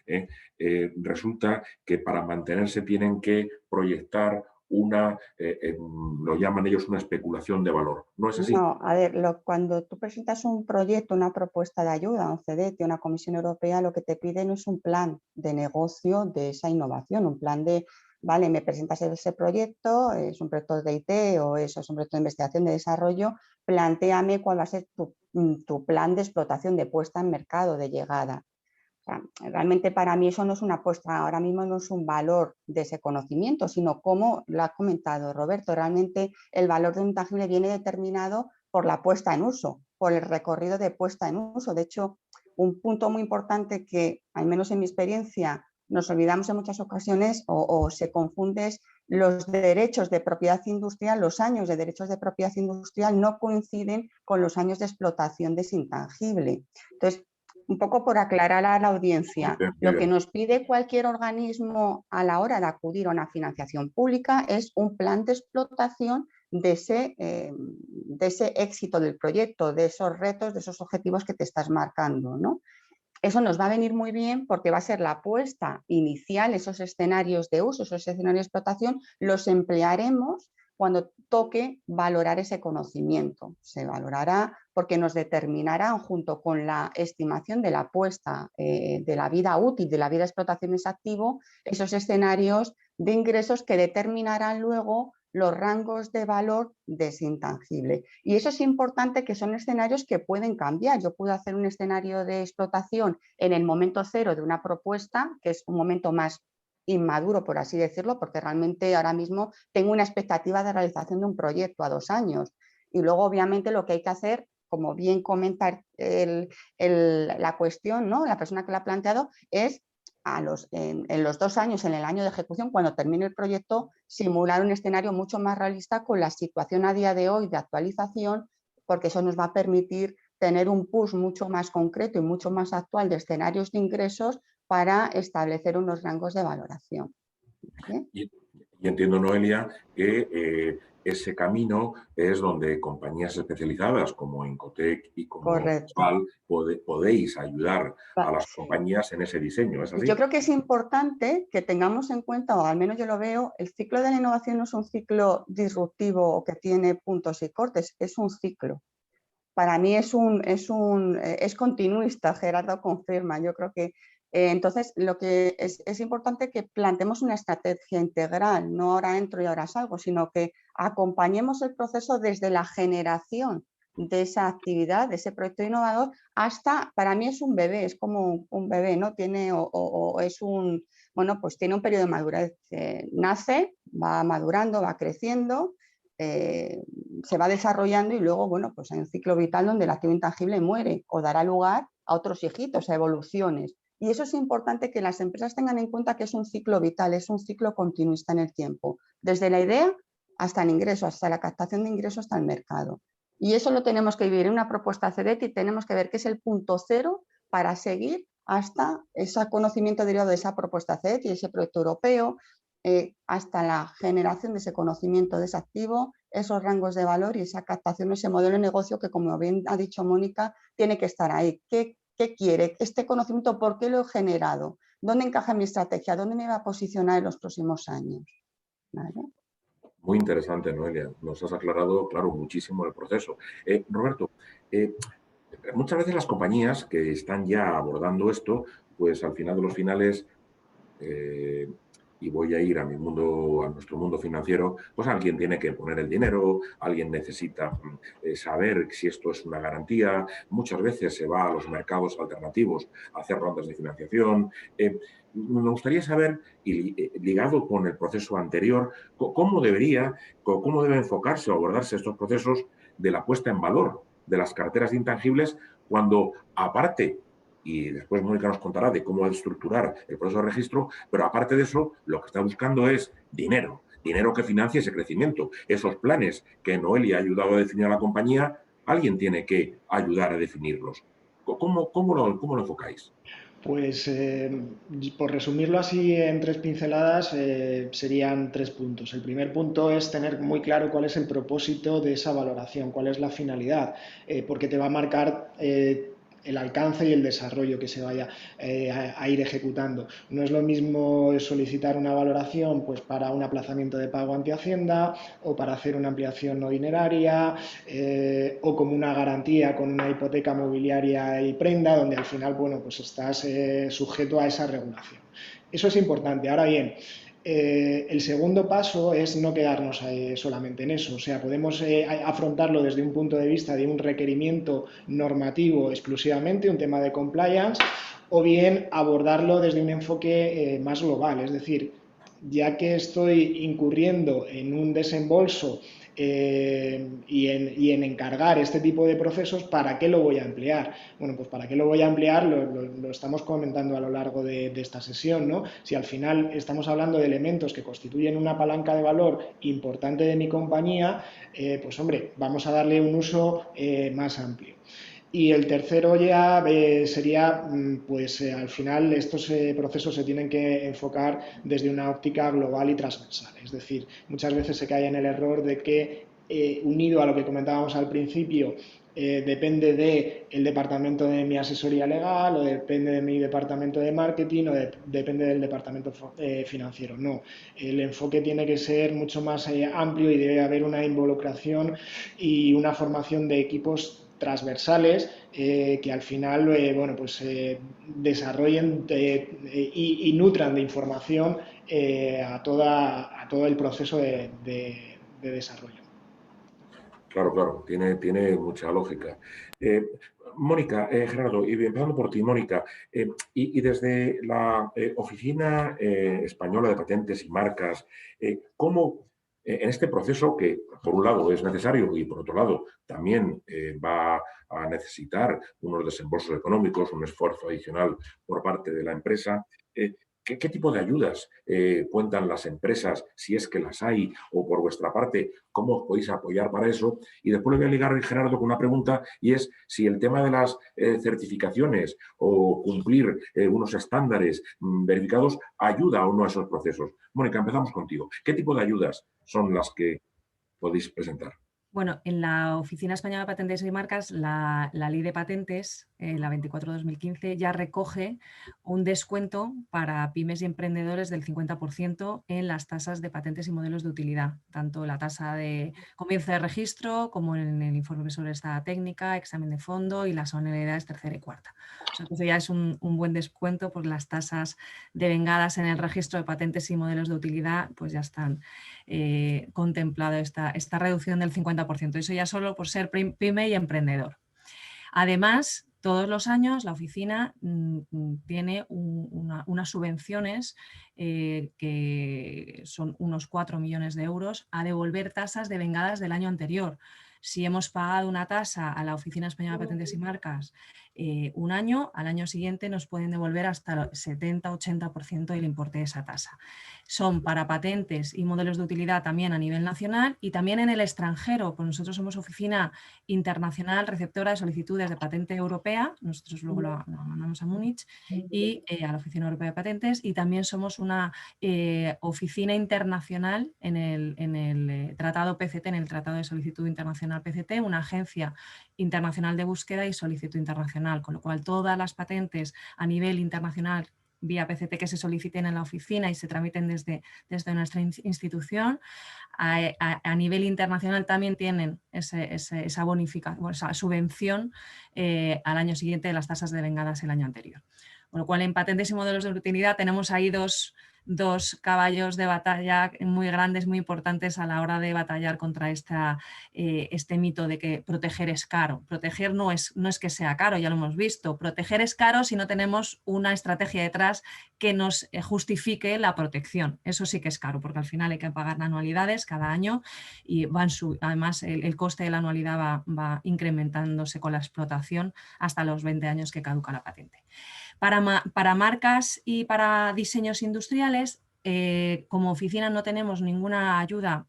resulta que para mantenerse tienen que proyectar lo llaman ellos una especulación de valor. ¿No es así? No, a ver, cuando tú presentas un proyecto, una propuesta de ayuda, un CEDETI, una Comisión Europea, lo que te piden es un plan de negocio de esa innovación, un plan de, vale, me presentas ese proyecto, es un proyecto de IT o eso es un proyecto de investigación, de desarrollo, plantéame cuál va a ser tu plan de explotación, de puesta en mercado, de llegada. O sea, realmente para mí eso no es una apuesta, ahora mismo no es un valor de ese conocimiento, sino como lo ha comentado Roberto, realmente el valor de un intangible viene determinado por la puesta en uso, por el recorrido de puesta en uso. De hecho, un punto muy importante que, al menos en mi experiencia, nos olvidamos en muchas ocasiones o se confunde es los derechos de propiedad industrial, los años de derechos de propiedad industrial no coinciden con los años de explotación de ese intangible. Entonces, un poco por aclarar a la audiencia, lo que nos pide cualquier organismo a la hora de acudir a una financiación pública es un plan de explotación de ese éxito del proyecto, de esos retos, de esos objetivos que te estás marcando, ¿no? Eso nos va a venir muy bien porque va a ser la apuesta inicial, esos escenarios de uso, esos escenarios de explotación, los emplearemos cuando toque valorar ese conocimiento. Se valorará porque nos determinarán, junto con la estimación de la apuesta de la vida útil, de la vida de explotación de ese activo, esos escenarios de ingresos que determinarán luego los rangos de valor de ese intangible. Y eso es importante, que son escenarios que pueden cambiar. Yo puedo hacer un escenario de explotación en el momento cero de una propuesta, que es un momento más inmaduro, por así decirlo, porque realmente ahora mismo tengo una expectativa de realización de un proyecto a 2 años. Y luego, obviamente, lo que hay que hacer, como bien comenta la cuestión, ¿no? La persona que la ha planteado, es en los 2 años, en el año de ejecución, cuando termine el proyecto, simular un escenario mucho más realista con la situación a día de hoy de actualización, porque eso nos va a permitir tener un push mucho más concreto y mucho más actual de escenarios de ingresos para establecer unos rangos de valoración. ¿Vale? Y entiendo, Noelia, que ese camino es donde compañías especializadas como Incotec y como Gesval podéis ayudar a las compañías en ese diseño, ¿es así? Yo creo que es importante que tengamos en cuenta, o al menos yo lo veo, el ciclo de la innovación no es un ciclo disruptivo o que tiene puntos y cortes, es un ciclo. Para mí es continuista, Gerardo confirma. Yo creo que entonces lo que es importante que planteemos una estrategia integral, no ahora entro y ahora salgo, sino que acompañemos el proceso desde la generación de esa actividad, de ese proyecto innovador, hasta, para mí es un bebé, es como un bebé, ¿no? Tiene pues tiene un periodo de madurez, nace, va madurando, va creciendo, se va desarrollando y luego, bueno, pues hay un ciclo vital donde el activo intangible muere o dará lugar a otros hijitos, a evoluciones. Y eso es importante que las empresas tengan en cuenta, que es un ciclo vital, es un ciclo continuista en el tiempo, desde la idea hasta el ingreso, hasta la captación de ingresos, hasta el mercado. Y eso lo tenemos que vivir en una propuesta CEDETI y tenemos que ver qué es el punto cero para seguir hasta ese conocimiento derivado de esa propuesta CEDETI, ese proyecto europeo, hasta la generación de ese conocimiento de ese activo, esos rangos de valor y esa captación, ese modelo de negocio que, como bien ha dicho Mónica, tiene que estar ahí. ¿Qué quiere este conocimiento? ¿Por qué lo he generado? ¿Dónde encaja mi estrategia? ¿Dónde me va a posicionar en los próximos años? ¿Vale? Muy interesante, Noelia. Nos has aclarado, claro, muchísimo el proceso. Roberto, muchas veces las compañías que están ya abordando esto, pues al final de los finales y voy a ir a mi mundo, a nuestro mundo financiero, pues alguien tiene que poner el dinero, alguien necesita saber si esto es una garantía. Muchas veces se va a los mercados alternativos a hacer rondas de financiación. Me gustaría saber, y ligado con el proceso anterior, cómo debe enfocarse o abordarse estos procesos de la puesta en valor de las carteras de intangibles cuando, aparte, y después Mónica nos contará de cómo estructurar el proceso de registro, pero aparte de eso, lo que está buscando es dinero que financie ese crecimiento. Esos planes que Noelia ha ayudado a definir a la compañía, alguien tiene que ayudar a definirlos. ¿Cómo lo enfocáis? Pues por resumirlo así en 3 pinceladas, serían 3 puntos. El primer punto es tener muy claro cuál es el propósito de esa valoración, cuál es la finalidad, porque te va a marcar el alcance y el desarrollo que se vaya a ir ejecutando. No es lo mismo solicitar una valoración pues, para un aplazamiento de pago ante Hacienda o para hacer una ampliación no dineraria o como una garantía con una hipoteca mobiliaria y prenda, donde al final bueno, pues estás sujeto a esa regulación. Eso es importante. Ahora bien, el segundo paso es no quedarnos solamente en eso, o sea, podemos afrontarlo desde un punto de vista de un requerimiento normativo exclusivamente, un tema de compliance, o bien abordarlo desde un enfoque más global, es decir, ya que estoy incurriendo en un desembolso y en encargar este tipo de procesos, ¿para qué lo voy a emplear? Bueno, pues ¿para qué lo voy a emplear? Lo estamos comentando a lo largo de esta sesión, ¿no? Si al final estamos hablando de elementos que constituyen una palanca de valor importante de mi compañía, pues hombre, vamos a darle un uso más amplio. Y el tercero ya sería, pues al final estos procesos se tienen que enfocar desde una óptica global y transversal. Es decir, muchas veces se cae en el error de que, unido a lo que comentábamos al principio, depende del departamento de mi asesoría legal o depende de mi departamento de marketing o depende del departamento financiero. No, el enfoque tiene que ser mucho más amplio y debe haber una involucración y una formación de equipos transversales que al final bueno, pues, desarrollen y nutran de información a todo el proceso de desarrollo. Claro, tiene mucha lógica. Mónica, Gerardo, y empezando por ti, Mónica, y desde la Oficina Española de Patentes y Marcas, ¿cómo en este proceso que por un lado es necesario y por otro lado también va a necesitar unos desembolsos económicos, un esfuerzo adicional por parte de la empresa, ¿qué tipo de ayudas cuentan las empresas, si es que las hay, o por vuestra parte, cómo os podéis apoyar para eso? Y después le voy a ligar, Gerardo, con una pregunta, y es si el tema de las certificaciones o cumplir unos estándares verificados ayuda o no a esos procesos. Mónica, empezamos contigo. ¿Qué tipo de ayudas son las que podéis presentar? Bueno, en la Oficina Española de Patentes y Marcas, la Ley de Patentes, la 24/2015, ya recoge un descuento para pymes y emprendedores del 50% en las tasas de patentes y modelos de utilidad, tanto la tasa de comienzo de registro como en el informe sobre esta técnica, examen de fondo y las anualidades tercera y cuarta. O sea, que eso ya es un buen descuento, porque las tasas devengadas en el registro de patentes y modelos de utilidad pues ya están contemplado esta reducción del 50%. Eso ya solo por ser pyme y emprendedor. Además, todos los años la oficina tiene unas subvenciones que son unos 4 millones de euros a devolver tasas devengadas del año anterior. Si hemos pagado una tasa a la Oficina Española de Patentes y Marcas un año, al año siguiente nos pueden devolver hasta el 70-80% del importe de esa tasa. Son para patentes y modelos de utilidad también a nivel nacional y también en el extranjero, pues nosotros somos oficina internacional receptora de solicitudes de patente europea, nosotros luego lo mandamos a Múnich y a la Oficina Europea de Patentes, y también somos una oficina internacional en el Tratado PCT, en el Tratado de Solicitud Internacional PCT, una agencia internacional de búsqueda y solicitud internacional, con lo cual todas las patentes a nivel internacional vía PCT que se soliciten en la oficina y se tramiten desde nuestra institución, a nivel internacional también tienen esa bonificación, esa subvención al año siguiente de las tasas devengadas el año anterior. Con lo cual, en patentes y modelos de utilidad tenemos ahí dos dos caballos de batalla muy grandes, muy importantes a la hora de batallar contra este mito de que proteger es caro. Proteger no es que sea caro, ya lo hemos visto. Proteger es caro si no tenemos una estrategia detrás que nos justifique la protección. Eso sí que es caro, porque al final hay que pagar anualidades cada año y además el coste de la anualidad va incrementándose con la explotación hasta los 20 años que caduca la patente. Para marcas y para diseños industriales, como oficina no tenemos ninguna ayuda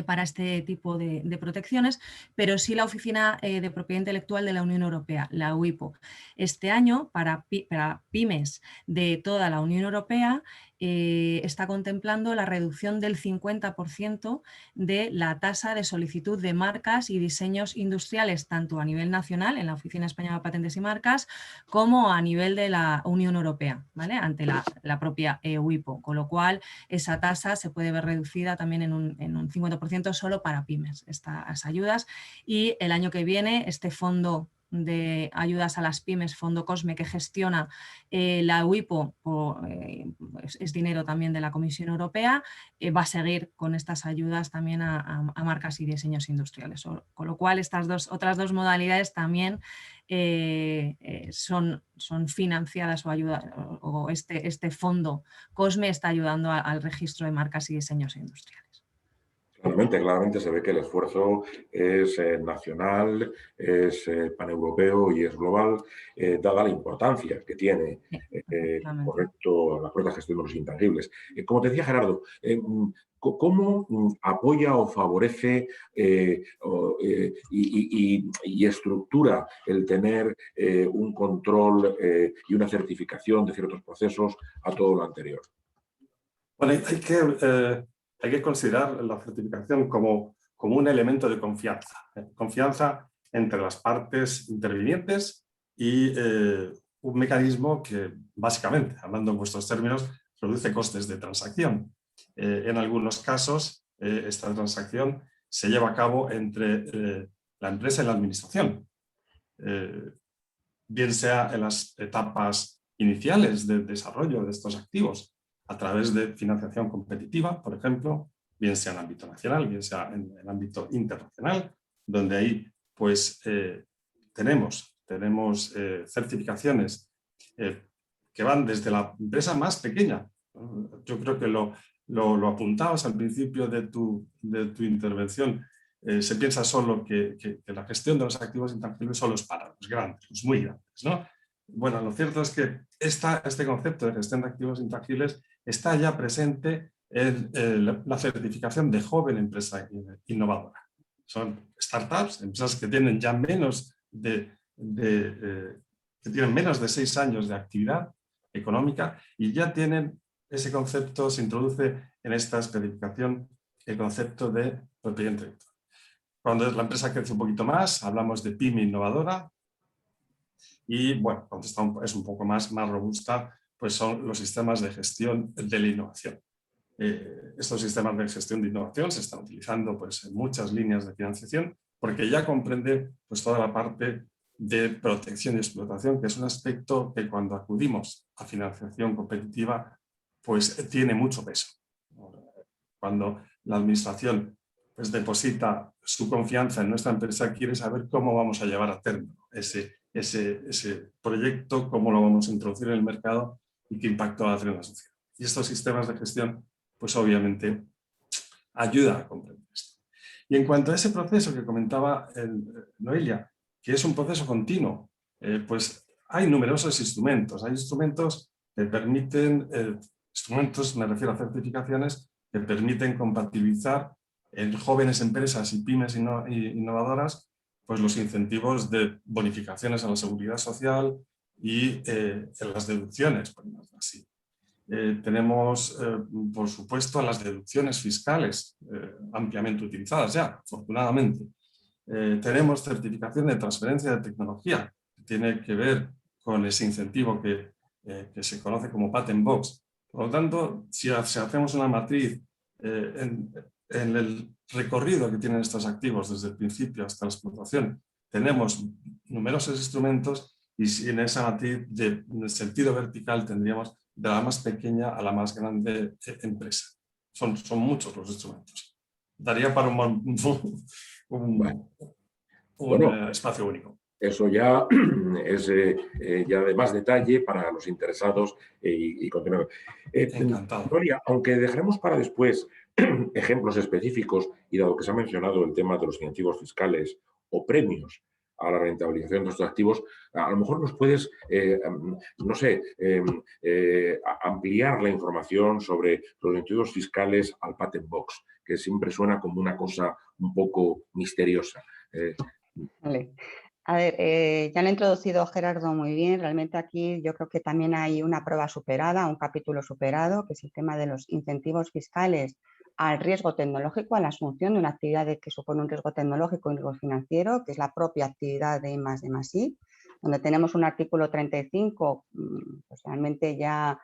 para este tipo de protecciones, pero sí la Oficina de Propiedad Intelectual de la Unión Europea, la UIPO. Este año, para pymes de toda la Unión Europea, está contemplando la reducción del 50% de la tasa de solicitud de marcas y diseños industriales, tanto a nivel nacional, en la Oficina Española de Patentes y Marcas, como a nivel de la Unión Europea, ¿vale? Ante la propia UIPO, con lo cual esa tasa se puede ver reducida también en un 50% solo para pymes, estas ayudas. Y el año que viene, este fondo de ayudas a las pymes, Fondo COSME, que gestiona la UIPO, es dinero también de la Comisión Europea, va a seguir con estas ayudas también a marcas y diseños industriales. Con lo cual, estas otras dos modalidades también son financiadas o este fondo COSME está ayudando al registro de marcas y diseños industriales. Claramente se ve que el esfuerzo es nacional, es paneuropeo y es global, dada la importancia que tiene la correcta gestión de los intangibles. Como te decía Gerardo, ¿cómo apoya o favorece y estructura el tener un control y una certificación de ciertos procesos a todo lo anterior? Bueno, hay que considerar la certificación como un elemento de confianza. Confianza entre las partes intervinientes y un mecanismo que, básicamente, hablando en vuestros términos, reduce costes de transacción. En algunos casos, esta transacción se lleva a cabo entre la empresa y la administración, bien sea en las etapas iniciales del desarrollo de estos activos, a través de financiación competitiva, por ejemplo, bien sea en ámbito nacional, bien sea en el ámbito internacional, donde ahí pues tenemos certificaciones que van desde la empresa más pequeña. Yo creo que lo apuntabas al principio de tu intervención. Se piensa solo que la gestión de los activos intangibles solo es para los grandes, los muy grandes, ¿no? Bueno, lo cierto es que este concepto de gestión de activos intangibles está ya presente en la certificación de joven empresa innovadora. Son startups, empresas que tienen ya menos de 6 años de actividad económica y ya tienen ese concepto, se introduce en esta especificación el concepto de propiedad intelectual. Cuando la empresa crece un poquito más, hablamos de pyme innovadora. Y bueno, cuando es un poco más robusta, pues son los sistemas de gestión de la innovación. Estos sistemas de gestión de innovación se están utilizando pues, en muchas líneas de financiación porque ya comprende pues, toda la parte de protección y explotación, que es un aspecto que cuando acudimos a financiación competitiva pues, tiene mucho peso. Cuando la administración pues, deposita su confianza en nuestra empresa, quiere saber cómo vamos a llevar a término ese proyecto, cómo lo vamos a introducir en el mercado y qué impacto va a tener en la sociedad. Y estos sistemas de gestión, pues obviamente, ayudan a comprender esto. Y en cuanto a ese proceso que comentaba Noelia, que es un proceso continuo, pues hay numerosos instrumentos. Hay instrumentos que permiten, me refiero a certificaciones, que permiten compatibilizar en jóvenes empresas y pymes innovadoras pues los incentivos de bonificaciones a la seguridad social y en las deducciones, por ejemplo, así. Tenemos, por supuesto, las deducciones fiscales ampliamente utilizadas ya, afortunadamente. Tenemos certificación de transferencia de tecnología, que tiene que ver con ese incentivo que se conoce como Patent Box. Por lo tanto, si hacemos una matriz en el recorrido que tienen estos activos desde el principio hasta la explotación, tenemos numerosos instrumentos y en esa matriz de sentido vertical tendríamos de la más pequeña a la más grande empresa. Son muchos los instrumentos. Daría para un espacio único. Eso ya es ya de más detalle para los interesados y continuar. Encantado. Gloria, aunque dejaremos para después ejemplos específicos y dado que se ha mencionado el tema de los incentivos fiscales o premios a la rentabilización de estos activos, a lo mejor nos puedes, no sé, ampliar la información sobre los incentivos fiscales al patent box, que siempre suena como una cosa un poco misteriosa. Vale. A ver, ya lo ha introducido Gerardo muy bien. Realmente aquí yo creo que también hay una prueba superada, un capítulo superado, que es el tema de los incentivos fiscales al riesgo tecnológico, a la asunción de una actividad que supone un riesgo tecnológico y un riesgo financiero, que es la propia actividad de I+D+I, donde tenemos un artículo 35, pues realmente ya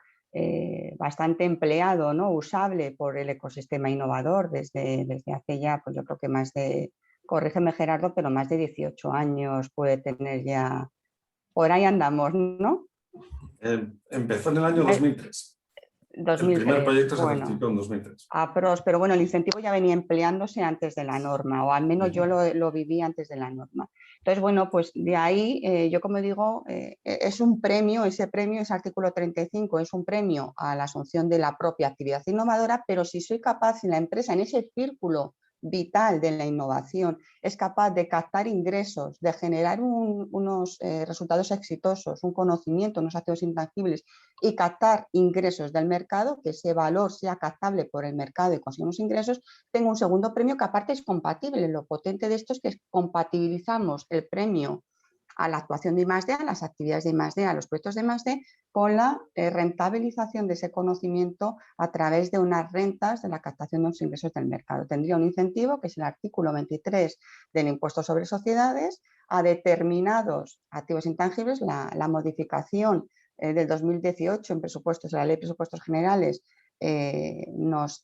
bastante empleado, ¿no? Usable por el ecosistema innovador desde hace ya, pues yo creo que más de... Corrígeme, Gerardo, pero más de 18 años puede tener ya. Por ahí andamos, ¿no? Empezó en el año 2003. 2003. El primer proyecto se bueno, certificó en 2003. Pero bueno, el incentivo ya venía empleándose antes de la norma, o al menos yo lo viví antes de la norma. Entonces, bueno, pues de ahí, yo como digo, es un premio, ese artículo 35, es un premio a la asunción de la propia actividad innovadora, pero si soy capaz en la empresa, en ese círculo vital de la innovación, es capaz de captar ingresos, de generar unos resultados exitosos, un conocimiento, unos activos intangibles y captar ingresos del mercado, que ese valor sea captable por el mercado y conseguimos ingresos, tengo un segundo premio que aparte es compatible. Lo potente de esto es que compatibilizamos el premio a la actuación de I+D, a las actividades de I+D, a los proyectos de I+D, con la rentabilización de ese conocimiento a través de unas rentas de la captación de los ingresos del mercado. Tendría un incentivo, que es el artículo 23 del impuesto sobre sociedades, a determinados activos intangibles. La modificación del 2018 en presupuestos, de la Ley de Presupuestos Generales, nos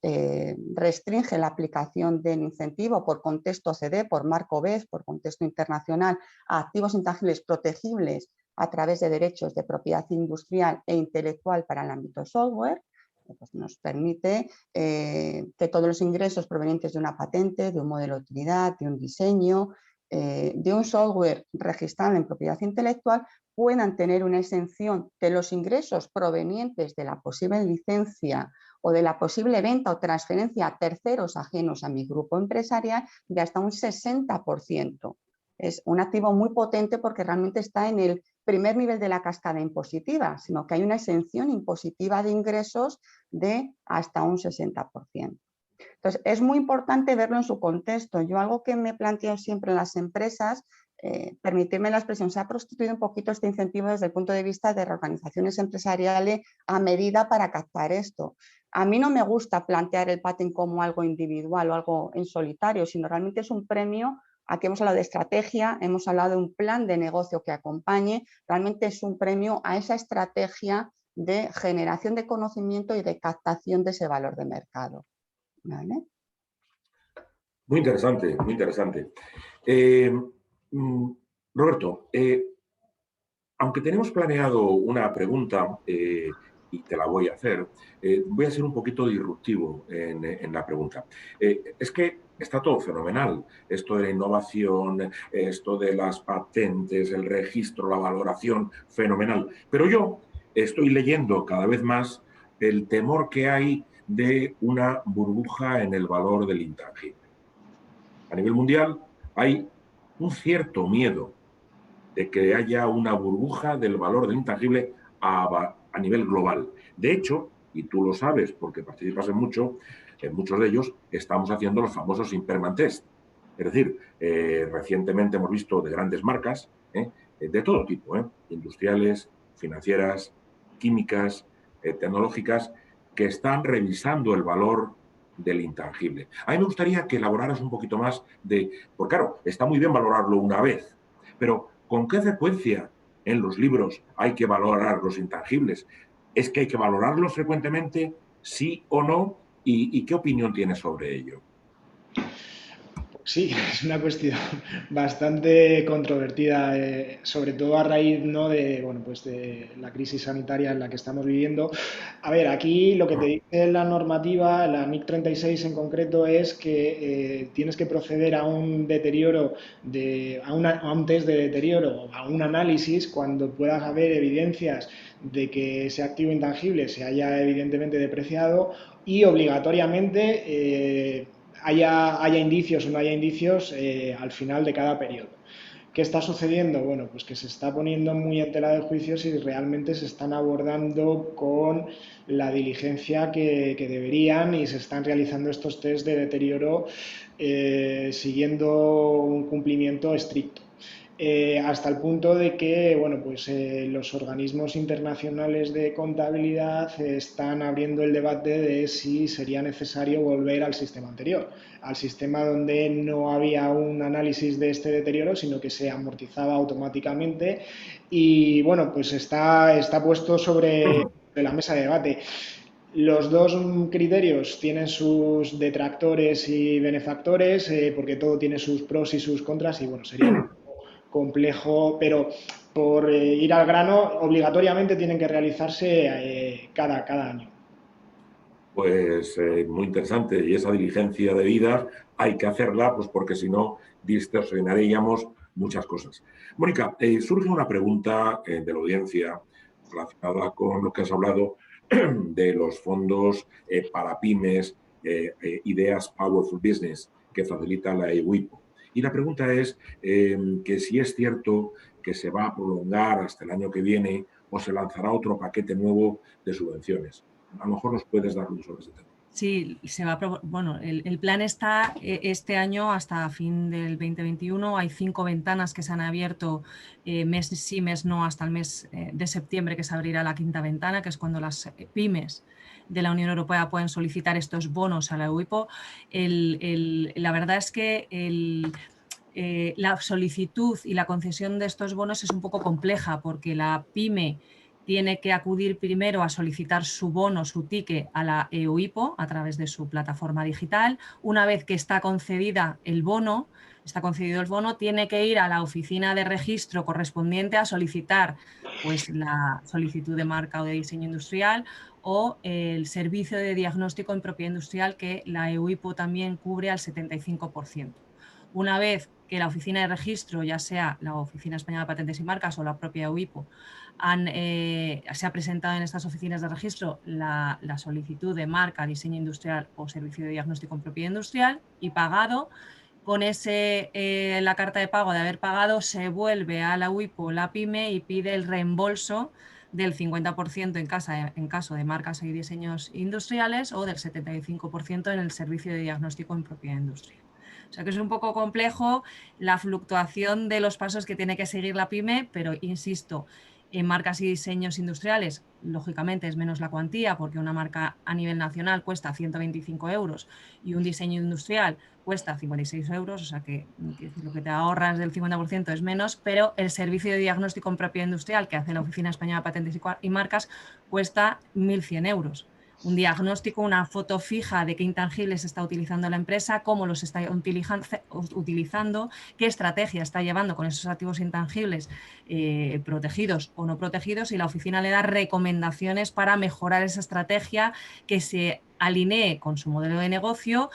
restringe la aplicación del incentivo por contexto CD, por marco BES, por contexto internacional, a activos intangibles protegibles a través de derechos de propiedad industrial e intelectual para el ámbito software. Pues nos permite que todos los ingresos provenientes de una patente, de un modelo de utilidad, de un diseño, de un software registrado en propiedad intelectual, puedan tener una exención de los ingresos provenientes de la posible licencia o de la posible venta o transferencia a terceros ajenos a mi grupo empresarial de hasta un 60%. Es un activo muy potente porque realmente está en el primer nivel de la cascada impositiva, sino que hay una exención impositiva de ingresos de hasta un 60%. Entonces, es muy importante verlo en su contexto. Yo algo que me planteo siempre en las empresas, permitirme la expresión, se ha prostituido un poquito este incentivo desde el punto de vista de reorganizaciones empresariales a medida para captar esto. A mí no me gusta plantear el patent como algo individual o algo en solitario, sino realmente es un premio. Aquí hemos hablado de estrategia, hemos hablado de un plan de negocio que acompañe, realmente es un premio a esa estrategia de generación de conocimiento y de captación de ese valor de mercado. ¿Vale? Muy interesante, muy interesante. Roberto, aunque tenemos planeado una pregunta y te la voy a hacer, voy a ser un poquito disruptivo en la pregunta. Es que está todo fenomenal, esto de la innovación, esto de las patentes, el registro, la valoración, fenomenal. Pero yo estoy leyendo cada vez más el temor que hay de una burbuja en el valor del intangible. A nivel mundial hay un cierto miedo de que haya una burbuja del valor del intangible a nivel global. De hecho, y tú lo sabes porque participas en muchos de ellos, estamos haciendo los famosos impairment test. Es decir, recientemente hemos visto de grandes marcas, de todo tipo, industriales, financieras, químicas, tecnológicas, que están revisando el valor del intangible. A mí me gustaría que elaboraras un poquito más porque claro, está muy bien valorarlo una vez, pero ¿con qué frecuencia en los libros hay que valorar los intangibles? ¿Es que hay que valorarlos frecuentemente, sí o no? ¿Y qué opinión tienes sobre ello? Sí, es una cuestión bastante controvertida, sobre todo a raíz, ¿no?, de, bueno, pues de la crisis sanitaria en la que estamos viviendo. A ver, aquí lo que te dice la normativa, la NIC 36 en concreto, es que tienes que proceder a un deterioro, a un test de deterioro, a un análisis, cuando puedas haber evidencias de que ese activo intangible se haya evidentemente depreciado y obligatoriamente haya indicios o no haya indicios al final de cada periodo. ¿Qué está sucediendo? Bueno, pues que se está poniendo muy en tela de juicio si realmente se están abordando con la diligencia que deberían y se están realizando estos test de deterioro siguiendo un cumplimiento estricto. Hasta el punto de que, bueno, pues los organismos internacionales de contabilidad están abriendo el debate de si sería necesario volver al sistema anterior, al sistema donde no había un análisis de este deterioro, sino que se amortizaba automáticamente. Y bueno, pues está puesto sobre la mesa de debate. Los dos criterios tienen sus detractores y benefactores, porque todo tiene sus pros y sus contras, y bueno, sería complejo, pero por ir al grano, obligatoriamente tienen que realizarse cada año. Pues muy interesante, y esa diligencia debida hay que hacerla, pues porque si no distorsionaríamos muchas cosas. Mónica, surge una pregunta de la audiencia relacionada con lo que has hablado de los fondos para pymes, Ideas Powerful Business, que facilita la EUIPO. Y la pregunta es que si es cierto que se va a prolongar hasta el año que viene o se lanzará otro paquete nuevo de subvenciones. A lo mejor nos puedes dar luz sobre ese tema. Sí, bueno, el plan está este año hasta fin del 2021. Hay 5 ventanas que se han abierto, mes sí, mes no, hasta el mes de septiembre, que se abrirá la 5ª ventana, que es cuando las pymes de la Unión Europea pueden solicitar estos bonos a la EUIPO. La verdad es que la solicitud y la concesión de estos bonos es un poco compleja, porque la pyme tiene que acudir primero a solicitar su bono, su ticket a la EUIPO a través de su plataforma digital. Una vez que está concedido el bono, tiene que ir a la oficina de registro correspondiente a solicitar, pues, la solicitud de marca o de diseño industrial o el servicio de diagnóstico en propiedad industrial, que la EUIPO también cubre al 75%. Una vez que la oficina de registro, ya sea la Oficina Española de Patentes y Marcas o la propia EUIPO, se ha presentado en estas oficinas de registro la solicitud de marca, diseño industrial o servicio de diagnóstico en propiedad industrial y pagado, con la carta de pago de haber pagado, se vuelve a la EUIPO o la pyme y pide el reembolso del 50% en caso de marcas y diseños industriales o del 75% en el servicio de diagnóstico en propiedad industrial. O sea que es un poco complejo la fluctuación de los pasos que tiene que seguir la pyme, pero insisto, en marcas y diseños industriales, lógicamente es menos la cuantía, porque una marca a nivel nacional cuesta 125 euros y un diseño industrial cuesta 56 euros, o sea que lo que te ahorras del 50% es menos, pero el servicio de diagnóstico en propiedad industrial que hace la Oficina Española de Patentes y Marcas cuesta 1.100 euros. Un diagnóstico, una foto fija de qué intangibles está utilizando la empresa, cómo los está utilizando, qué estrategia está llevando con esos activos intangibles, protegidos o no protegidos, y la oficina le da recomendaciones para mejorar esa estrategia que se alinee con su modelo de negocio,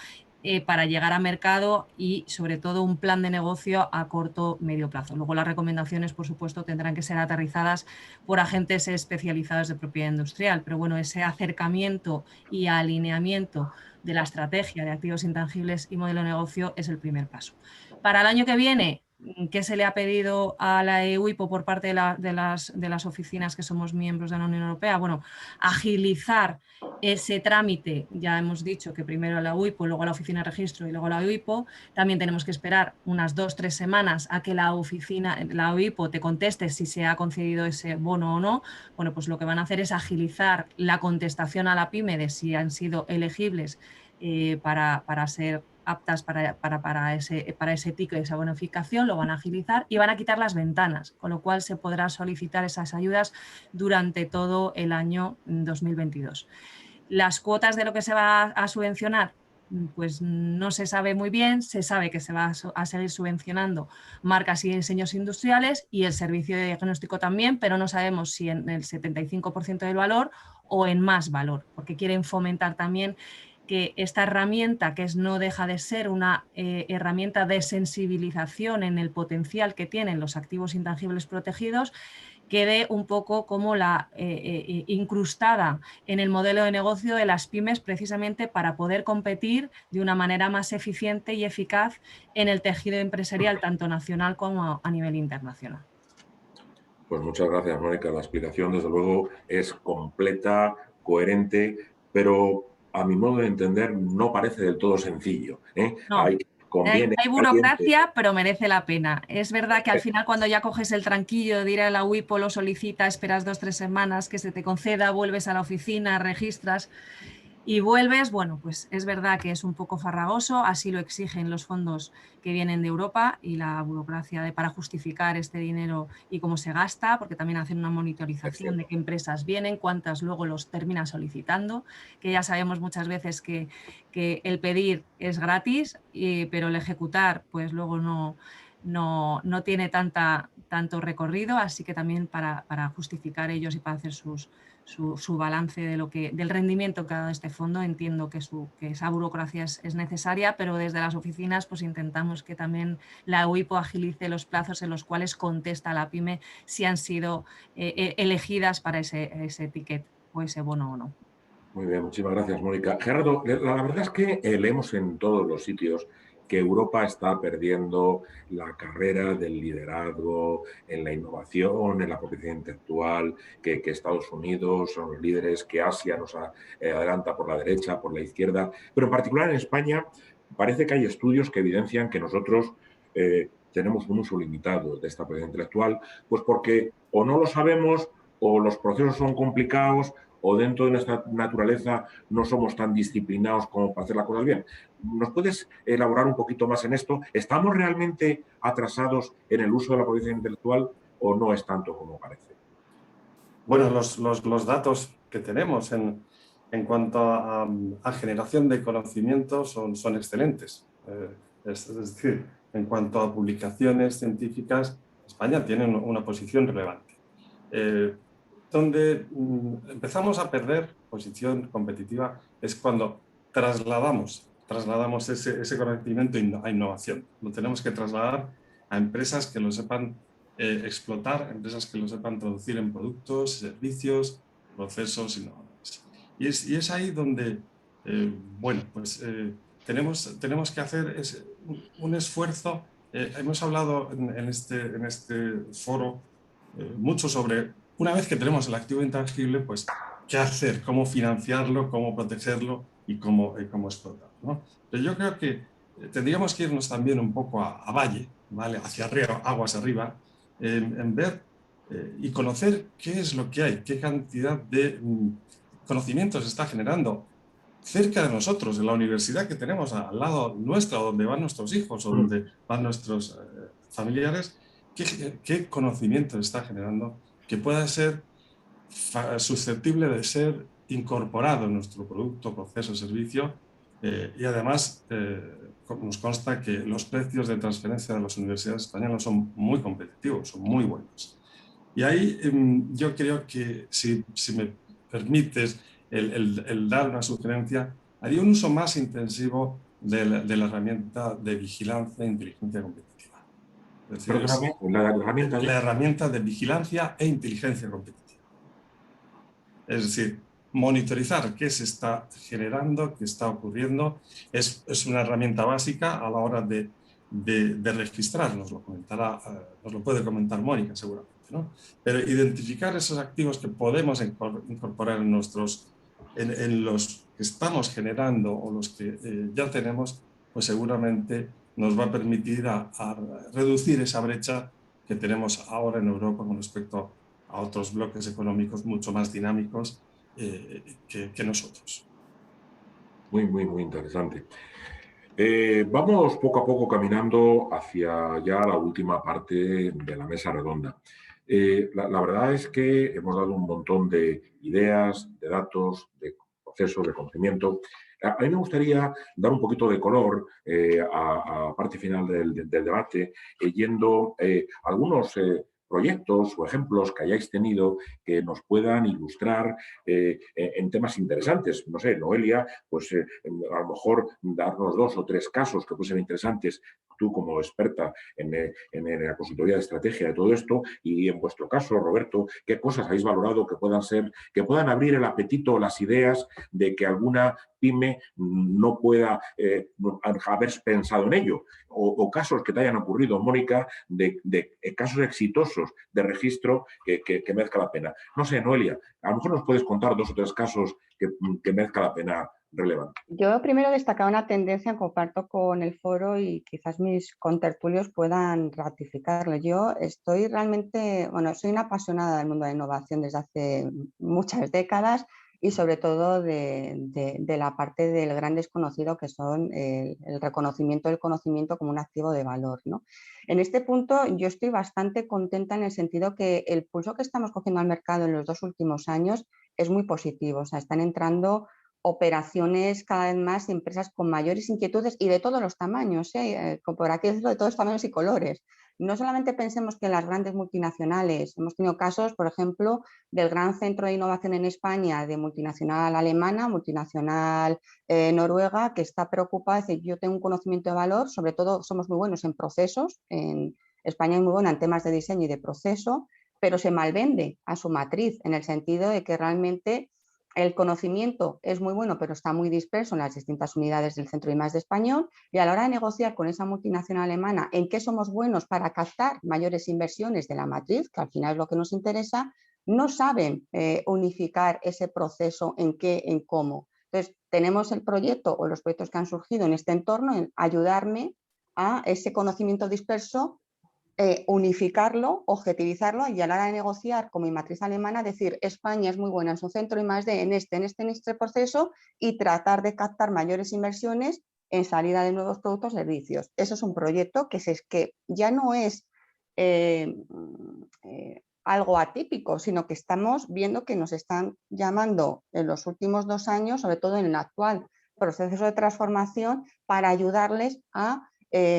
para llegar a mercado y sobre todo un plan de negocio a corto medio plazo. Luego las recomendaciones, por supuesto, tendrán que ser aterrizadas por agentes especializados de propiedad industrial, pero bueno, ese acercamiento y alineamiento de la estrategia de activos intangibles y modelo de negocio es el primer paso. Para el año que viene, ¿qué se le ha pedido a la EUIPO por parte de las oficinas que somos miembros de la Unión Europea? Bueno, agilizar ese trámite. Ya hemos dicho que primero la EUIPO, luego la oficina de registro y luego la EUIPO. También tenemos que esperar unas 2-3 semanas a que la EUIPO te conteste si se ha concedido ese bono o no. Bueno, pues lo que van a hacer es agilizar la contestación a la pyme de si han sido elegibles para ser aptas para ese ticket, esa bonificación. Lo van a agilizar y van a quitar las ventanas, con lo cual se podrá solicitar esas ayudas durante todo el año 2022. Las cuotas de lo que se va a subvencionar, pues no se sabe muy bien. Se sabe que se va a seguir subvencionando marcas y diseños industriales y el servicio de diagnóstico también, pero no sabemos si en el 75% del valor o en más valor, porque quieren fomentar también que esta herramienta, que no deja de ser una herramienta de sensibilización en el potencial que tienen los activos intangibles protegidos, quede un poco como incrustada en el modelo de negocio de las pymes, precisamente para poder competir de una manera más eficiente y eficaz en el tejido empresarial, tanto nacional como a nivel internacional. Pues muchas gracias, Mónica. La explicación, desde luego, es completa, coherente, pero a mi modo de entender no parece del todo sencillo, ¿eh? No. Conviene Hay burocracia, pero merece la pena. Es verdad que al final, cuando ya coges el tranquillo de ir a la WIPO, lo solicitas, esperas 2 o 3 semanas que se te conceda, vuelves a la oficina, registras y vuelves, bueno, pues es verdad que es un poco farragoso, así lo exigen los fondos que vienen de Europa y la burocracia para justificar este dinero y cómo se gasta, porque también hacen una monitorización de qué empresas vienen, cuántas luego los terminan solicitando, que ya sabemos muchas veces que el pedir es gratis, pero el ejecutar pues luego no tiene tanto recorrido, así que también para justificar ellos y para hacer su balance del rendimiento que ha dado este fondo, entiendo que esa burocracia es necesaria, pero desde las oficinas pues intentamos que también la WIPO agilice los plazos en los cuales contesta la pyme si han sido elegidas para ese ticket o ese bono o no. Muy bien, muchísimas gracias, Mónica. Gerardo, la verdad es que leemos en todos los sitios que Europa está perdiendo la carrera del liderazgo en la innovación, en la propiedad intelectual, que Estados Unidos son los líderes, que Asia nos adelanta por la derecha, por la izquierda, pero en particular en España parece que hay estudios que evidencian que nosotros tenemos un uso limitado de esta propiedad intelectual, pues porque o no lo sabemos o los procesos son complicados o dentro de nuestra naturaleza no somos tan disciplinados como para hacer las cosas bien. ¿Nos puedes elaborar un poquito más en esto? ¿Estamos realmente atrasados en el uso de la propiedad intelectual o no es tanto como parece? Bueno, los datos que tenemos en cuanto a generación de conocimiento son excelentes. Es decir, en cuanto a publicaciones científicas, España tiene una posición relevante. Donde empezamos a perder posición competitiva es cuando trasladamos ese conocimiento a innovación. Lo tenemos que trasladar a empresas que lo sepan explotar, empresas que lo sepan traducir en productos, servicios, procesos innovadores. Y es ahí donde, tenemos que hacer un esfuerzo. Hemos hablado en este foro mucho sobre, una vez que tenemos el activo intangible, pues, ¿qué hacer? ¿Cómo financiarlo? ¿Cómo protegerlo? Y cómo explotarlo, ¿no? Pero yo creo que tendríamos que irnos también un poco a valle, ¿vale? Hacia arriba, aguas arriba, en ver y conocer qué es lo que hay, qué cantidad de conocimientos se está generando cerca de nosotros, en la universidad que tenemos al lado nuestra, donde van nuestros hijos o donde van nuestros familiares, qué conocimiento está generando que pueda ser susceptible de ser incorporado en nuestro producto, proceso, servicio, y además nos consta que los precios de transferencia de las universidades españolas son muy competitivos, son muy buenos. Y ahí yo creo que, si me permites el dar una sugerencia, haría un uso más intensivo de la herramienta de vigilancia e inteligencia competitiva. Es decir, la herramienta de vigilancia e inteligencia competitiva. Es decir, monitorizar qué se está generando, qué está ocurriendo, es una herramienta básica a la hora de registrar, nos lo puede comentar Mónica seguramente, ¿no? Pero identificar esos activos que podemos incorporar en los que estamos generando o los que ya tenemos, pues seguramente nos va a permitir a reducir esa brecha que tenemos ahora en Europa con respecto a otros bloques económicos mucho más dinámicos que nosotros. Muy interesante. Vamos poco a poco caminando hacia ya la última parte de la mesa redonda. La verdad es que hemos dado un montón de ideas, de datos, de procesos, de conocimiento, A mí me gustaría dar un poquito de color a parte final del debate, yendo algunos proyectos o ejemplos que hayáis tenido que nos puedan ilustrar en temas interesantes. No sé, Noelia, pues a lo mejor darnos 2 o 3 casos que pueden ser interesantes, tú como experta en la consultoría de estrategia de todo esto, y en vuestro caso, Roberto, ¿qué cosas habéis valorado que puedan abrir el apetito o las ideas de que alguna pyme no pueda haber pensado en ello? O casos que te hayan ocurrido, Mónica, de casos exitosos de registro que merezca la pena. No sé, Noelia, a lo mejor nos puedes contar 2 o 3 casos que merezca la pena relevar. Yo primero destacar una tendencia que comparto con el foro y quizás mis contertulios puedan ratificarlo. Yo estoy realmente, bueno, soy una apasionada del mundo de la innovación desde hace muchas décadas y sobre todo de la parte del gran desconocido que son el reconocimiento del conocimiento como un activo de valor, ¿no? En este punto yo estoy bastante contenta en el sentido que el pulso que estamos cogiendo al mercado en los 2 últimos años es muy positivo. O sea, están entrando operaciones cada vez más, empresas con mayores inquietudes y de todos los tamaños, por aquí decirlo, de todos los tamaños y colores. No solamente pensemos que las grandes multinacionales, hemos tenido casos, por ejemplo, del gran centro de innovación en España, de multinacional alemana, multinacional noruega, que está preocupada, es decir, yo tengo un conocimiento de valor, sobre todo somos muy buenos en procesos, en España es muy buena en temas de diseño y de proceso, pero se malvende a su matriz, en el sentido de que realmente el conocimiento es muy bueno, pero está muy disperso en las distintas unidades del Centro de I+D español, y a la hora de negociar con esa multinacional alemana en qué somos buenos para captar mayores inversiones de la matriz, que al final es lo que nos interesa, no saben unificar ese proceso en qué, en cómo. Entonces, tenemos el proyecto o los proyectos que han surgido en este entorno en ayudarme a ese conocimiento disperso, unificarlo, objetivizarlo y a la hora de negociar con mi matriz alemana decir España es muy buena en su centro I+D en este proceso y tratar de captar mayores inversiones en salida de nuevos productos y servicios. Eso es un proyecto que ya no es algo atípico, sino que estamos viendo que nos están llamando en los últimos 2 años, sobre todo en el actual proceso de transformación, para ayudarles a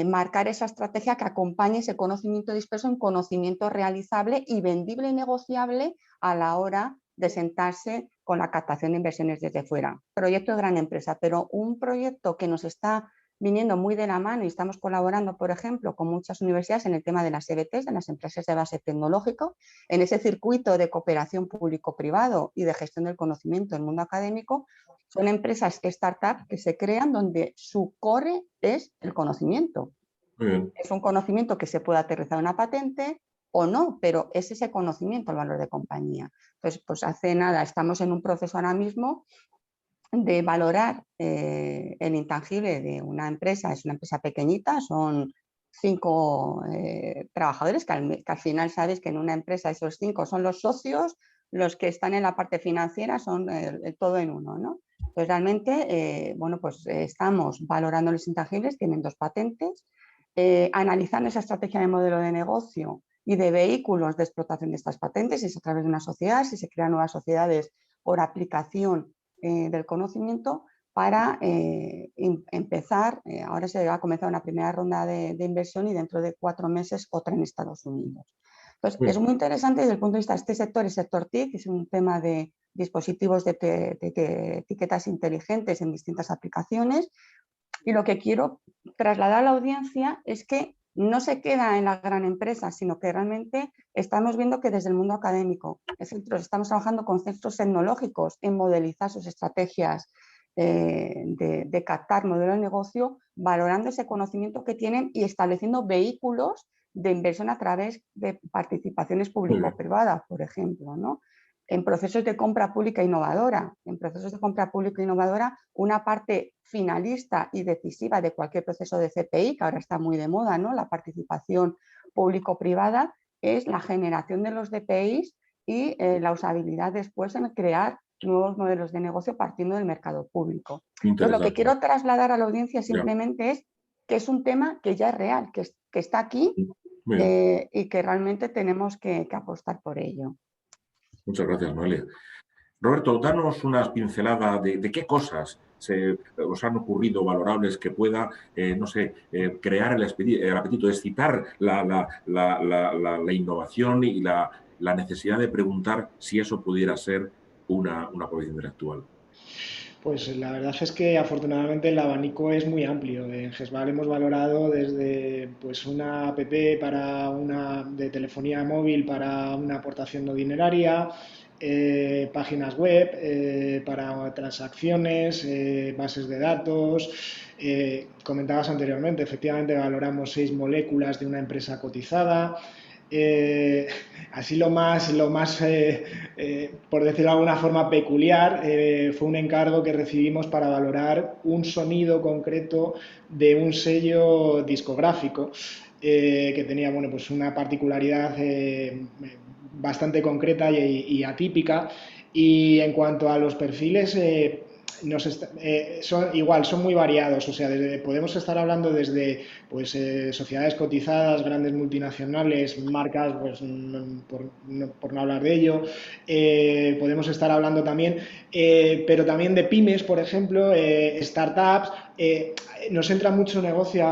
marcar esa estrategia que acompañe ese conocimiento disperso en conocimiento realizable y vendible y negociable a la hora de sentarse con la captación de inversiones desde fuera. Proyecto de gran empresa, pero un proyecto que nos está viniendo muy de la mano y estamos colaborando, por ejemplo, con muchas universidades en el tema de las EBTs, de las empresas de base tecnológico, en ese circuito de cooperación público-privado y de gestión del conocimiento en el mundo académico. Son empresas startup que se crean donde su core es el conocimiento. Es un conocimiento que se puede aterrizar en una patente o no, pero es ese conocimiento el valor de compañía. Entonces, pues hace nada, estamos en un proceso ahora mismo de valorar el intangible de una empresa. Es una empresa pequeñita, son 5 trabajadores, que al final sabes que en una empresa esos 5 son los socios, los que están en la parte financiera son todo en uno, ¿no? Entonces realmente, bueno, pues estamos valorando los intangibles, tienen 2 patentes, analizando esa estrategia de modelo de negocio y de vehículos de explotación de estas patentes, si es a través de una sociedad, si se crean nuevas sociedades por aplicación del conocimiento, para empezar, ahora se va a comenzar una primera ronda de inversión y dentro de 4 meses otra en Estados Unidos. Entonces, es muy interesante desde el punto de vista de este sector, el sector TIC, que es un tema de dispositivos de etiquetas inteligentes en distintas aplicaciones, y lo que quiero trasladar a la audiencia es que no se queda en la gran empresa, sino que realmente estamos viendo que desde el mundo académico estamos trabajando con centros tecnológicos en modelizar sus estrategias de captar modelo de negocio, valorando ese conocimiento que tienen y estableciendo vehículos de inversión a través de participaciones público-privadas, por ejemplo, ¿no? En procesos de compra pública innovadora. En procesos de compra pública innovadora, una parte finalista y decisiva de cualquier proceso de CPI, que ahora está muy de moda, ¿no? La participación público-privada, es la generación de los DPIs y la usabilidad después en crear nuevos modelos de negocio partiendo del mercado público. Entonces, lo que quiero trasladar a la audiencia simplemente es que es un tema que ya es real, que está aquí y que realmente tenemos que apostar por ello. Muchas gracias, Noelia. Roberto, danos unas pinceladas de qué cosas os han ocurrido valorables que pueda, no sé, crear el apetito, excitar la innovación y la necesidad de preguntar si eso pudiera ser una población intelectual? Pues la verdad es que afortunadamente el abanico es muy amplio. En GESVAL hemos valorado desde pues, una app de telefonía móvil para una aportación no dineraria, páginas web para transacciones, bases de datos. Comentabas anteriormente, efectivamente valoramos 6 moléculas de una empresa cotizada. Así lo más por decirlo de alguna forma, peculiar, fue un encargo que recibimos para valorar un sonido concreto de un sello discográfico que tenía, bueno, pues una particularidad bastante concreta y atípica. Y en cuanto a los perfiles, son muy variados, o sea, podemos estar hablando desde pues, sociedades cotizadas, grandes multinacionales, marcas, pues, por no hablar de ello, podemos estar hablando también, pero también de pymes, por ejemplo, startups. Nos entra mucho negocio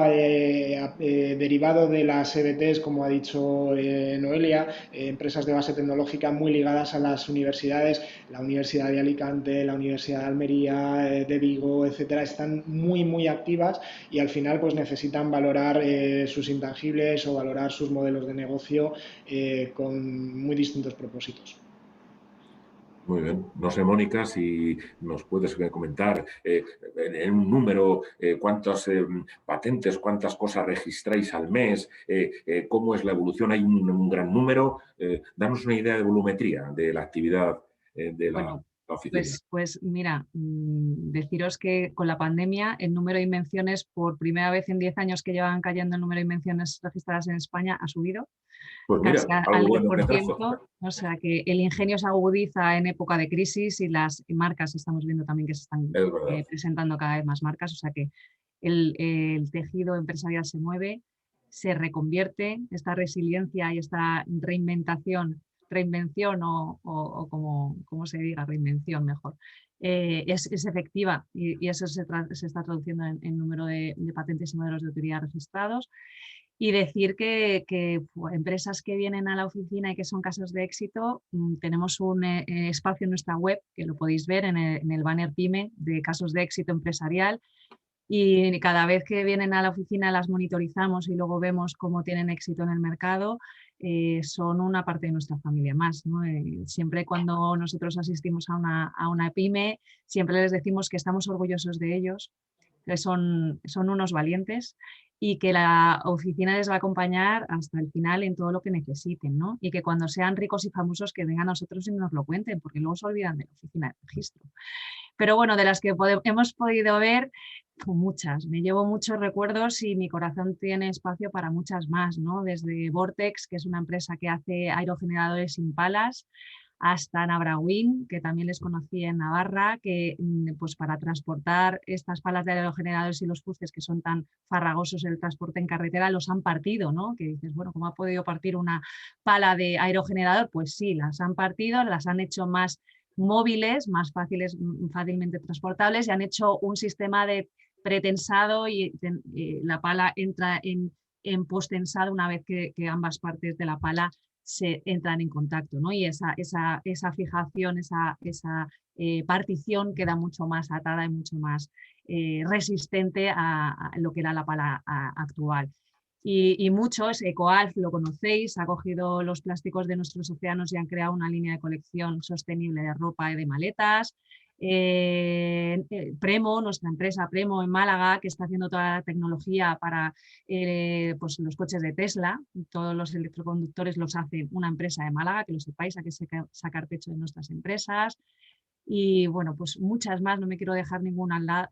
derivado de las EBTs, como ha dicho Noelia, empresas de base tecnológica muy ligadas a las universidades, la Universidad de Alicante, la Universidad de Almería, de Vigo, etcétera, están muy activas y al final pues necesitan valorar sus intangibles o valorar sus modelos de negocio con muy distintos propósitos. Muy bien. No sé, Mónica, si nos puedes comentar en un número cuántas patentes, cuántas cosas registráis al mes, cómo es la evolución. ¿Hay un gran número? Danos una idea de volumetría de la actividad de la oficina. Pues mira, deciros que con la pandemia el número de invenciones, por primera vez en 10 años que llevan cayendo el número de invenciones registradas en España, ha subido. Pues mira, Casi al 10%, o sea que el ingenio se agudiza en época de crisis y las marcas estamos viendo también que se están presentando cada vez más marcas, o sea que el tejido empresarial se mueve, se reconvierte, esta resiliencia y esta reinvención o como se diga, reinvención mejor, es efectiva y eso se está traduciendo en número de patentes y modelos de utilidad registrados. Y decir que empresas que vienen a la oficina y que son casos de éxito, tenemos un espacio en nuestra web, que lo podéis ver en el banner PYME de casos de éxito empresarial, y cada vez que vienen a la oficina las monitorizamos y luego vemos cómo tienen éxito en el mercado. Son una parte de nuestra familia más, ¿no? Siempre cuando nosotros asistimos a una PYME, siempre les decimos que estamos orgullosos de ellos, que son unos valientes y que la oficina les va a acompañar hasta el final en todo lo que necesiten, ¿no? Y que cuando sean ricos y famosos que vengan a nosotros y nos lo cuenten, porque luego se olvidan de la oficina de registro. Pero bueno, de las que hemos podido ver, muchas. Me llevo muchos recuerdos y mi corazón tiene espacio para muchas más, ¿no? Desde Vortex, que es una empresa que hace aerogeneradores sin palas, hasta Nabrawind, que también les conocí en Navarra, que pues para transportar estas palas de aerogeneradores y los fustes que son tan farragosos el transporte en carretera, los han partido, ¿no? Que dices, bueno, ¿cómo ha podido partir una pala de aerogenerador? Pues sí, las han partido, las han hecho más móviles, más fáciles, fácilmente transportables y han hecho un sistema de pretensado y la pala entra en posttensado una vez que ambas partes de la pala se entran en contacto, ¿no? Y esa fijación, esa partición queda mucho más atada y mucho más resistente a lo que era la pala actual. Y muchos, Ecoalf, lo conocéis, ha cogido los plásticos de nuestros océanos y han creado una línea de colección sostenible de ropa y de maletas. Premo, nuestra empresa Premo en Málaga, que está haciendo toda la tecnología para pues los coches de Tesla, todos los electroconductores los hace una empresa de Málaga, que lo sepáis, hay que sacar pecho de nuestras empresas. Y bueno, pues muchas más, no me quiero dejar ninguna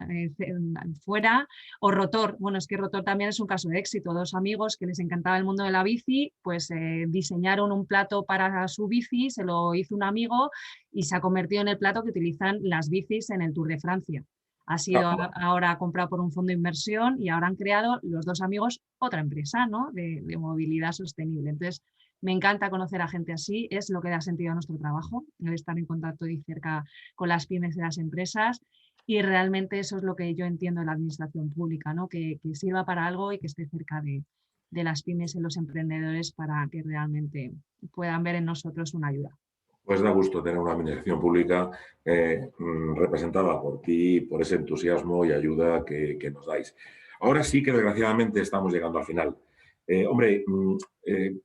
fuera. O Rotor, bueno, es que Rotor también es un caso de éxito. Dos amigos que les encantaba el mundo de la bici, pues diseñaron un plato para su bici, se lo hizo un amigo y se ha convertido en el plato que utilizan las bicis en el Tour de Francia. Ha sido ahora comprado por un fondo de inversión y ahora han creado los dos amigos otra empresa, ¿no? de movilidad sostenible. Entonces, me encanta conocer a gente así, es lo que da sentido a nuestro trabajo, el estar en contacto y cerca con las pymes de las empresas. y realmente eso es lo que yo entiendo en la administración pública, ¿no? Que sirva para algo y que esté cerca de las pymes y los emprendedores para que realmente puedan ver en nosotros una ayuda. Pues da gusto tener una administración pública representada por ti, por ese entusiasmo y ayuda que nos dais. Ahora sí que desgraciadamente estamos llegando al final.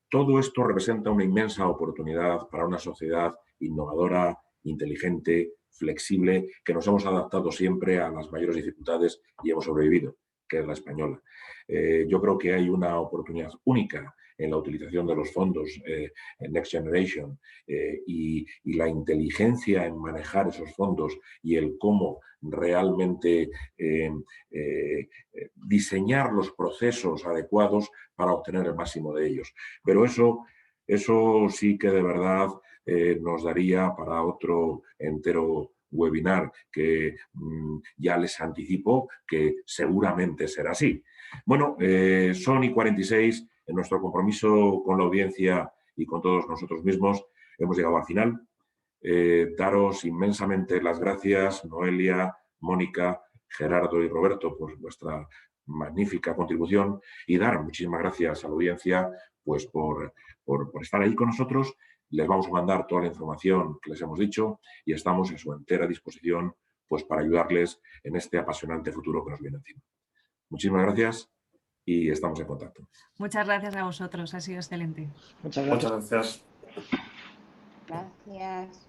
Todo esto representa una inmensa oportunidad para una sociedad innovadora, inteligente, flexible, que nos hemos adaptado siempre a las mayores dificultades y hemos sobrevivido, que es la española. Yo creo que hay una oportunidad única en la utilización de los fondos en Next Generation y la inteligencia en manejar esos fondos y el cómo realmente diseñar los procesos adecuados para obtener el máximo de ellos. Pero eso sí que de verdad nos daría para otro entero webinar que ya les anticipo que seguramente será así. Bueno, son y 46, en nuestro compromiso con la audiencia y con todos nosotros mismos hemos llegado al final. Daros inmensamente las gracias, Noelia, Mónica, Gerardo y Roberto, por vuestra magnífica contribución y dar muchísimas gracias a la audiencia pues, por estar ahí con nosotros. Les vamos a mandar toda la información que les hemos dicho y estamos en su entera disposición pues, para ayudarles en este apasionante futuro que nos viene encima. Muchísimas gracias y estamos en contacto. Muchas gracias a vosotros, ha sido excelente. Muchas gracias. Muchas gracias. Gracias.